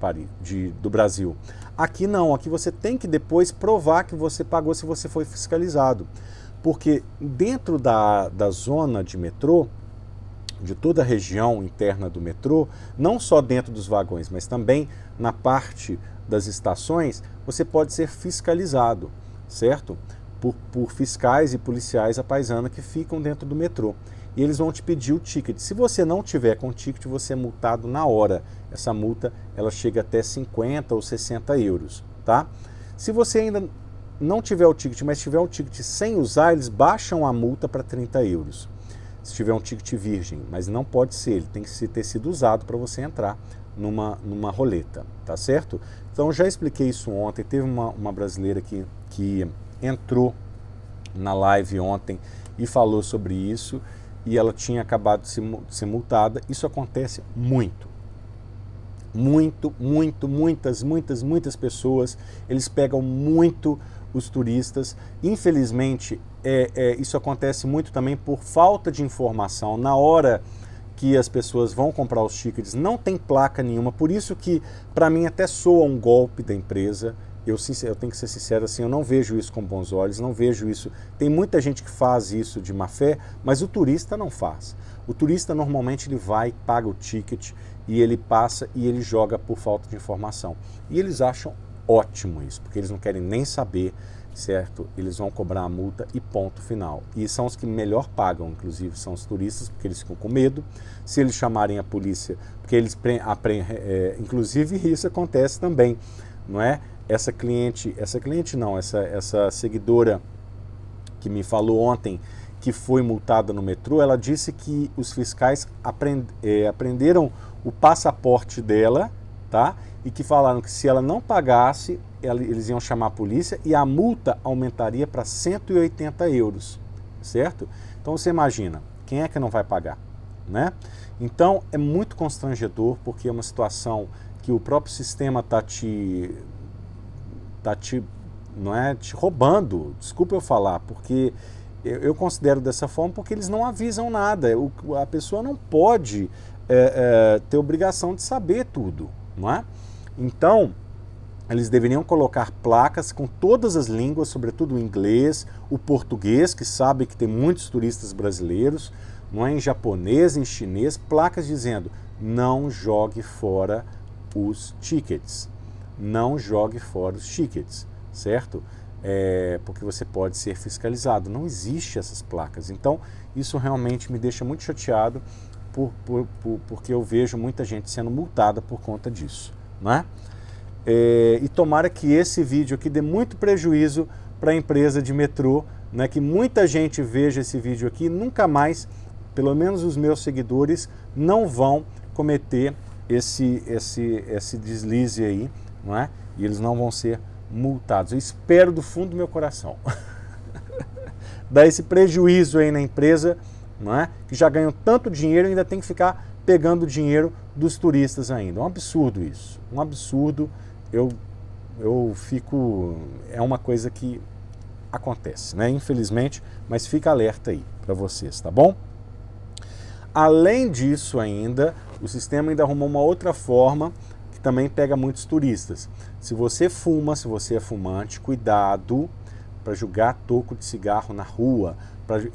do Brasil. Aqui não, aqui você tem que depois provar que você pagou se você foi fiscalizado. Porque dentro da zona de metrô, de toda a região interna do metrô, não só dentro dos vagões, mas também na parte das estações, você pode ser fiscalizado, certo? Por fiscais e policiais à paisana que ficam dentro do metrô. E eles vão te pedir o ticket. Se você não tiver com o ticket, você é multado na hora. Essa multa, ela chega até 50 ou 60 euros, tá? Se você ainda não tiver o ticket, mas tiver o ticket sem usar, eles baixam a multa para 30 euros. Se tiver um ticket virgem, mas não pode ser, ele tem que ter sido usado para você entrar numa roleta, tá certo? Então já expliquei isso ontem, teve uma brasileira que entrou na live ontem e falou sobre isso, e ela tinha acabado de ser multada. Isso acontece muito. Muitas pessoas, eles pegam muito os turistas. Infelizmente, isso acontece muito também por falta de informação. Na hora que as pessoas vão comprar os tickets, não tem placa nenhuma, por isso que para mim até soa um golpe da empresa. Eu tenho que ser sincero assim, eu não vejo isso com bons olhos, não vejo isso. Tem muita gente que faz isso de má fé, mas o turista não faz. O turista normalmente ele vai, paga o ticket e ele passa e ele joga por falta de informação. E eles acham ótimo isso, porque eles não querem nem saber, certo? Eles vão cobrar a multa e ponto final. E são os que melhor pagam, inclusive, são os turistas, porque eles ficam com medo. Se eles chamarem a polícia, porque eles inclusive isso acontece também, não é? Essa seguidora que me falou ontem que foi multada no metrô, ela disse que os fiscais apreenderam o passaporte dela, tá? E que falaram que se ela não pagasse, eles iam chamar a polícia e a multa aumentaria para 180 euros, certo? Então você imagina, quem é que não vai pagar, né? Então é muito constrangedor, porque é uma situação que o próprio sistema está te roubando, desculpa eu falar, porque eu considero dessa forma, porque eles não avisam nada, a pessoa não pode ter obrigação de saber tudo, não é? Então, eles deveriam colocar placas com todas as línguas, sobretudo o inglês, o português, que sabe que tem muitos turistas brasileiros, não é? Em japonês, em chinês, placas dizendo, não jogue fora os tickets. Não jogue fora os tickets, certo? Porque você pode ser fiscalizado. Não existe essas placas. Então, isso realmente me deixa muito chateado, porque eu vejo muita gente sendo multada por conta disso, não é? E tomara que esse vídeo aqui dê muito prejuízo para a empresa de metrô, né? Que muita gente veja esse vídeo aqui, nunca mais, pelo menos os meus seguidores, não vão cometer esse deslize aí, não é? E eles não vão ser multados. Eu espero do fundo do meu coração dar esse prejuízo aí na empresa, não é? Que já ganham tanto dinheiro e ainda tem que ficar pegando o dinheiro dos turistas ainda. É um absurdo isso, um absurdo. Eu fico... É uma coisa que acontece, né? Infelizmente, mas fica alerta aí para vocês, tá bom? Além disso ainda, o sistema ainda arrumou uma outra forma que também pega muitos turistas. Se você fuma, se você é fumante, cuidado para jogar toco de cigarro na rua.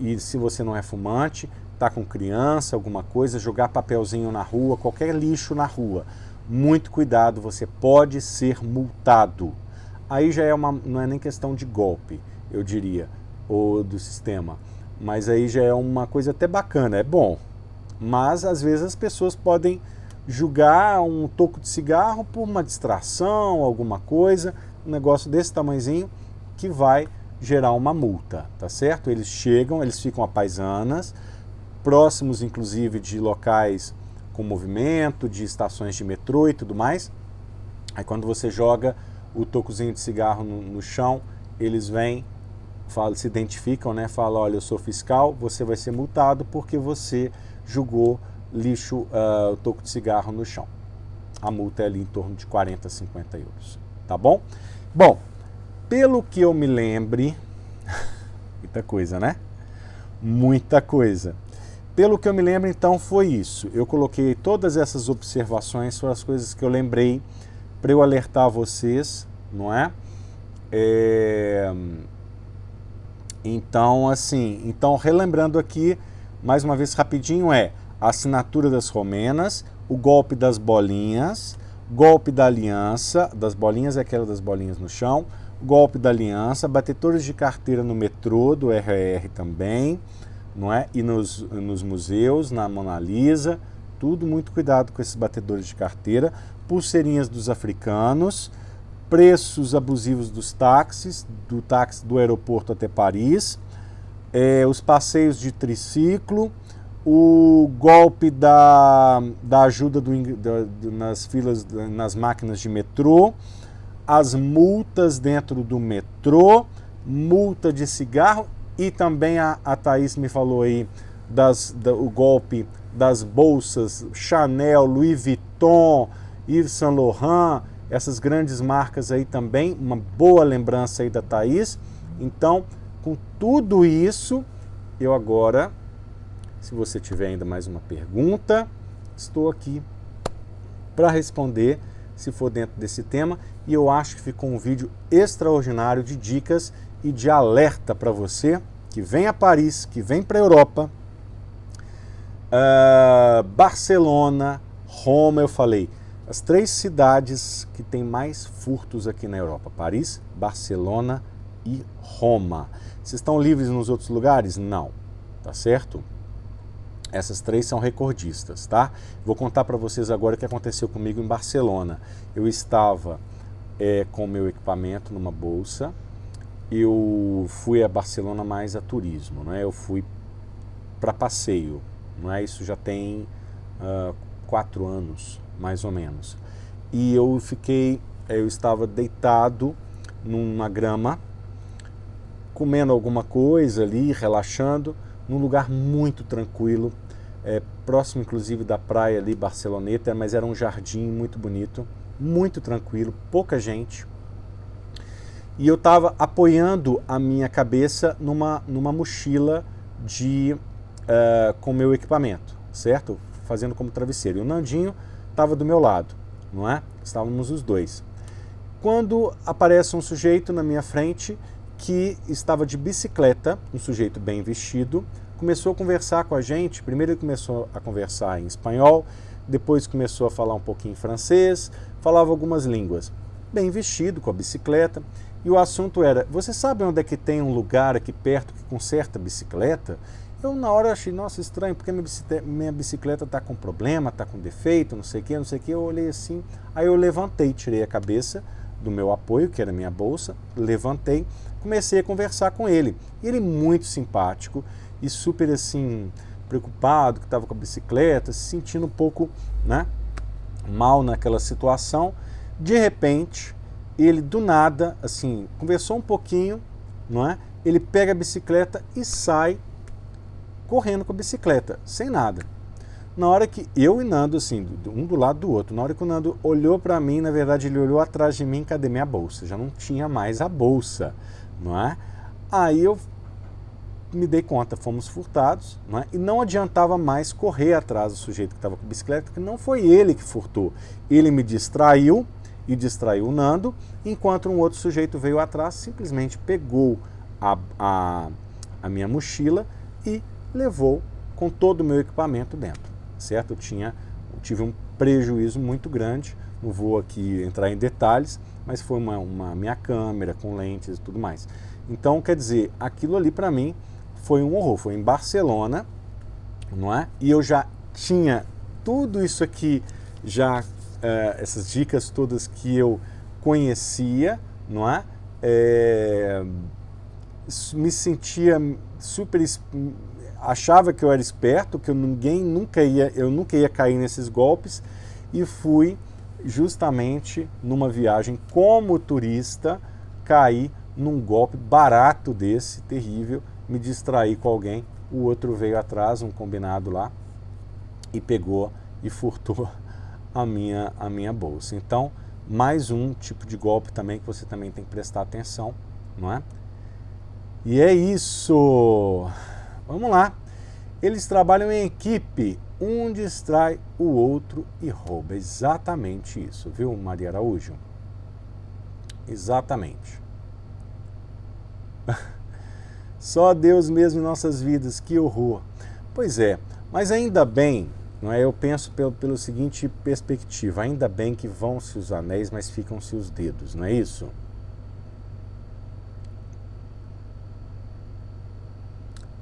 E se você não é fumante, tá com criança, alguma coisa, jogar papelzinho na rua, qualquer lixo na rua. Muito cuidado, você pode ser multado. Aí já não é nem questão de golpe, eu diria, ou do sistema. Mas aí já é uma coisa até bacana, é bom. Mas às vezes as pessoas podem julgar um toco de cigarro por uma distração, alguma coisa, um negócio desse tamanhozinho que vai gerar uma multa, tá certo? Eles chegam, eles ficam à paisanas, próximos inclusive de locais com movimento, de estações de metrô e tudo mais. Aí quando você joga o tocozinho de cigarro no chão, eles vêm, se identificam, né? Falam, olha, eu sou fiscal, você vai ser multado porque você jogou lixo, toco de cigarro no chão. A multa é ali em torno de 40, 50 euros, tá bom? Bom, pelo que eu me lembre, muita coisa, né? Muita coisa. Pelo que eu me lembro, então, foi isso. Eu coloquei todas essas observações, foram as coisas que eu lembrei para eu alertar vocês, não é? Então, assim, relembrando aqui, mais uma vez rapidinho, a assinatura das romenas, o golpe das bolinhas, golpe da aliança, das bolinhas é aquela das bolinhas no chão, golpe da aliança, batedores de carteira no metrô, do RR também, não é? E nos museus, na Mona Lisa, tudo muito cuidado com esses batedores de carteira, pulseirinhas dos africanos, preços abusivos dos táxis, do táxi do aeroporto até Paris, os passeios de triciclo, o golpe da ajuda nas filas, nas máquinas de metrô, as multas dentro do metrô, multa de cigarro e também a Thaís me falou aí o golpe das bolsas Chanel, Louis Vuitton, Yves Saint Laurent, essas grandes marcas aí também, uma boa lembrança aí da Thaís. Então, com tudo isso, eu agora Se você tiver ainda mais uma pergunta, estou aqui para responder, se for dentro desse tema. E eu acho que ficou um vídeo extraordinário de dicas e de alerta para você que vem a Paris, que vem para a Europa, Barcelona, Roma, eu falei, as 3 cidades que tem mais furtos aqui na Europa: Paris, Barcelona e Roma. Vocês estão livres nos outros lugares? Não, tá certo? Essas 3 são recordistas, tá? Vou contar para vocês agora o que aconteceu comigo em Barcelona. Eu estava com o meu equipamento numa bolsa. Eu fui a Barcelona mais a turismo, né? Eu fui para passeio, não é? Isso já tem 4 anos, mais ou menos. E eu estava deitado numa grama, comendo alguma coisa ali, relaxando, num lugar muito tranquilo, próximo inclusive da praia ali, Barceloneta, mas era um jardim muito bonito, muito tranquilo, pouca gente. E eu estava apoiando a minha cabeça numa mochila com meu equipamento, certo? Fazendo como travesseiro. E o Nandinho estava do meu lado, não é? Estávamos os 2. Quando aparece um sujeito na minha frente que estava de bicicleta, um sujeito bem vestido, começou a conversar com a gente. Primeiro ele começou a conversar em espanhol, depois começou a falar um pouquinho em francês, falava algumas línguas. Bem vestido, com a bicicleta. E o assunto era: você sabe onde é que tem um lugar aqui perto que conserta bicicleta? Eu na hora achei, nossa, estranho, porque minha bicicleta está com problema, está com defeito, não sei o que, não sei o que. Eu olhei assim, aí eu levantei, tirei a cabeça do meu apoio, que era a minha bolsa, levantei, comecei a conversar com ele. E ele muito simpático e super assim, preocupado, que estava com a bicicleta, se sentindo um pouco, né, mal naquela situação. De repente, ele do nada, assim, conversou um pouquinho, não é? Ele pega a bicicleta e sai correndo com a bicicleta, sem nada. Na hora que eu e Nando, assim, um do lado do outro, na hora que o Nando olhou para mim, na verdade ele olhou atrás de mim, cadê minha bolsa? Já não tinha mais a bolsa, não é? Aí eu me dei conta, fomos furtados, não é? E não adiantava mais correr atrás do sujeito que estava com a bicicleta, porque não foi ele que furtou. Ele me distraiu e distraiu o Nando, enquanto um outro sujeito veio atrás, simplesmente pegou a minha mochila e levou com todo o meu equipamento dentro, certo? Eu tive um prejuízo muito grande, não vou aqui entrar em detalhes, mas foi uma minha câmera com lentes e tudo mais. Então, quer dizer, aquilo ali para mim foi um horror. Foi em Barcelona, não é? E eu já tinha tudo isso aqui, essas dicas todas que eu conhecia, não é? Me sentia super, achava que eu era esperto, que eu nunca ia cair nesses golpes, e fui justamente numa viagem como turista cair num golpe barato desse, terrível, me distraí com alguém, o outro veio atrás, um combinado lá, e pegou e furtou a minha bolsa. Então, mais um tipo de golpe também que você também tem que prestar atenção, não é? E é isso! Vamos lá! Eles trabalham em equipe, um distrai o outro e rouba. Exatamente isso, viu, Maria Araújo? Exatamente. Só Deus mesmo em nossas vidas, que horror. Pois é, mas ainda bem, não é? Eu penso pelo seguinte perspectiva: ainda bem que vão-se os anéis, mas ficam-se os dedos, não é isso?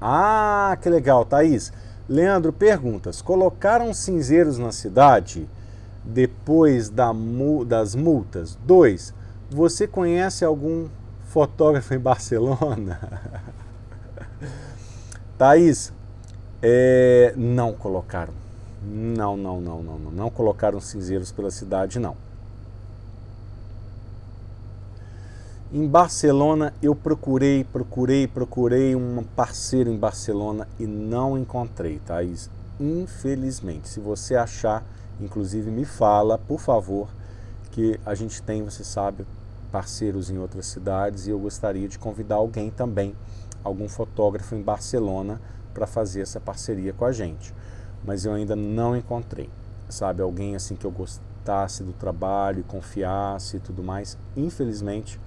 Ah, que legal, Thaís. Leandro, perguntas: colocaram cinzeiros na cidade depois das multas? 2. Você conhece algum fotógrafo em Barcelona? Thaís, não colocaram. Não colocaram cinzeiros pela cidade, não. Em Barcelona, eu procurei um parceiro em Barcelona e não encontrei, Thaís. Infelizmente, se você achar, inclusive me fala, por favor, que a gente tem, você sabe, parceiros em outras cidades, e eu gostaria de convidar alguém também, algum fotógrafo em Barcelona, para fazer essa parceria com a gente. Mas eu ainda não encontrei, sabe, alguém assim que eu gostasse do trabalho, confiasse e tudo mais. Infelizmente,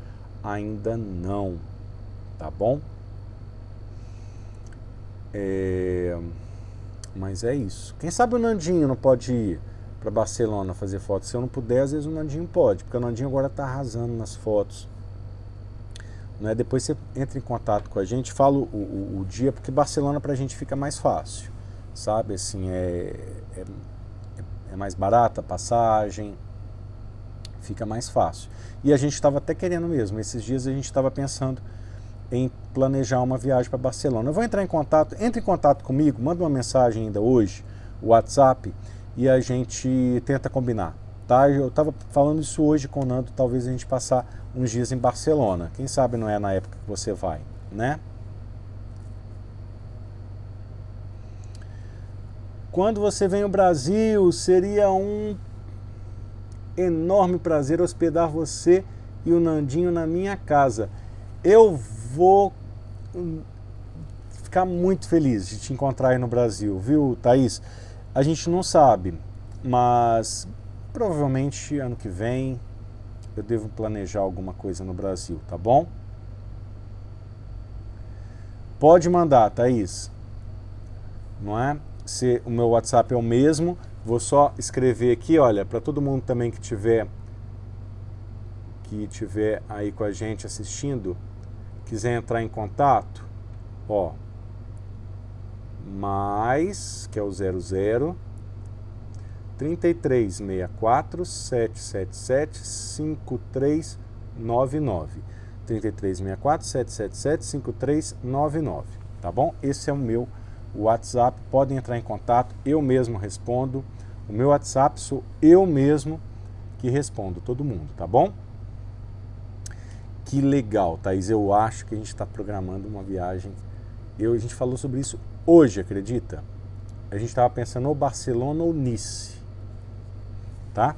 ainda não, tá bom? Mas é isso. Quem sabe o Nandinho não pode ir para Barcelona fazer fotos? Se eu não puder, às vezes o Nandinho pode, porque o Nandinho agora está arrasando nas fotos. Né? Depois você entra em contato com a gente, fala o dia, porque Barcelona pra gente fica mais fácil, sabe? Assim, é mais barata a passagem, fica mais fácil. E a gente estava até querendo mesmo, esses dias a gente estava pensando em planejar uma viagem para Barcelona. Eu vou entrar em contato, entre em contato comigo, manda uma mensagem ainda hoje, o WhatsApp, e a gente tenta combinar. Tá? Eu estava falando isso hoje com o Nando, talvez a gente passar uns dias em Barcelona. Quem sabe não é na época que você vai, né? Quando você vem ao Brasil, seria um enorme prazer hospedar você e o Nandinho na minha casa. Eu vou ficar muito feliz de te encontrar aí no Brasil, viu, Thaís? A gente não sabe, mas provavelmente ano que vem eu devo planejar alguma coisa no Brasil, tá bom? Pode mandar, Thaís. Não é? O meu WhatsApp é o mesmo. Vou só escrever aqui, olha, para todo mundo também que tiver aí com a gente assistindo, quiser entrar em contato, ó, mais, que é o 00 3364 777 5399. 3364 777 5399, tá bom? Esse é o meu WhatsApp, podem entrar em contato, eu mesmo respondo. O meu WhatsApp sou eu mesmo que respondo todo mundo, tá bom? Que legal, Thaís, eu acho que a gente está programando uma viagem. A gente falou sobre isso hoje, acredita? A gente estava pensando ou Barcelona ou Nice, tá?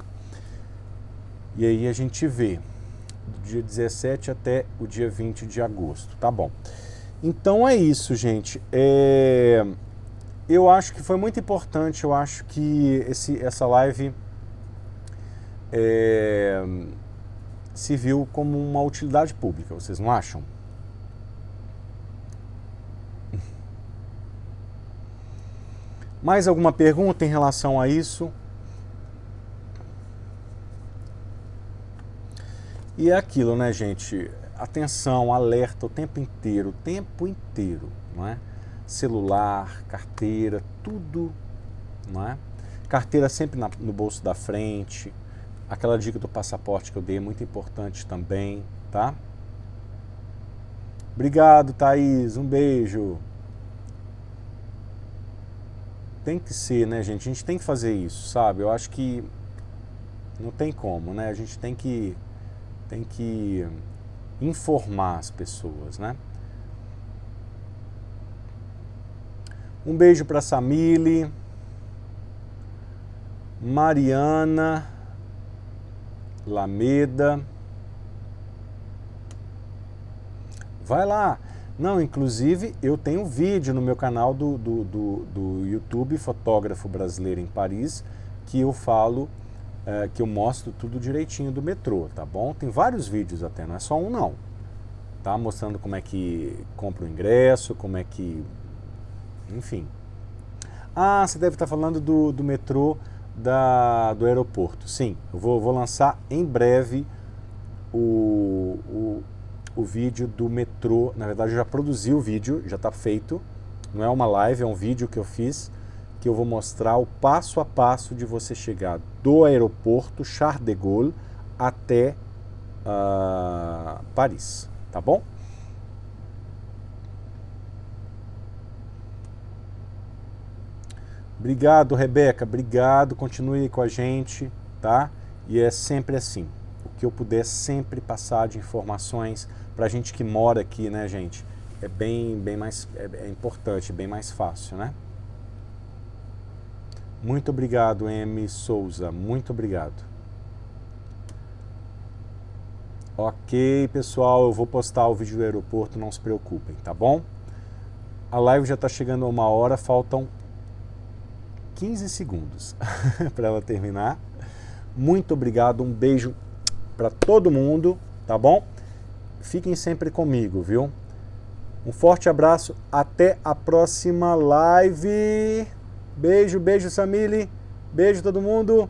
E aí a gente vê do dia 17 até o dia 20 de agosto, tá bom? Então é isso, gente. Eu acho que foi muito importante, eu acho que essa live se viu como uma utilidade pública, vocês não acham? Mais alguma pergunta em relação a isso? E é aquilo, né, gente? Atenção, alerta o tempo inteiro, não é? Celular, carteira, tudo, não é? Carteira sempre no bolso da frente. Aquela dica do passaporte que eu dei é muito importante também, tá? Obrigado, Thaís, um beijo. Tem que ser, né, gente? A gente tem que fazer isso, sabe? Eu acho que não tem como, né? A gente tem que informar as pessoas, né? Um beijo para Samile, Mariana, Lameda. Vai lá. Não, inclusive eu tenho um vídeo no meu canal do YouTube, Fotógrafo Brasileiro em Paris, que eu falo, que eu mostro tudo direitinho do metrô, tá bom? Tem vários vídeos até, não é só um não. Tá? Mostrando como é que compra o ingresso, como é que... Enfim. Ah, você deve estar falando do metrô do aeroporto. Sim, eu vou lançar em breve o vídeo do metrô. Na verdade, eu já produzi o vídeo, já está feito. Não é uma live, é um vídeo que eu fiz, que eu vou mostrar o passo a passo de você chegar do aeroporto Charles de Gaulle até Paris, tá bom? Obrigado, Rebeca, obrigado, continue aí com a gente, tá? E é sempre assim, o que eu puder sempre passar de informações pra gente que mora aqui, né, gente? É bem mais, é importante, bem mais fácil, né? Muito obrigado, M. Souza, muito obrigado. Ok, pessoal, eu vou postar o vídeo do aeroporto, não se preocupem, tá bom? A live já está chegando a 1 hora, faltam 15 segundos para ela terminar. Muito obrigado, um beijo para todo mundo, tá bom? Fiquem sempre comigo, viu? Um forte abraço, até a próxima live. Beijo, beijo, Samile. Beijo todo mundo.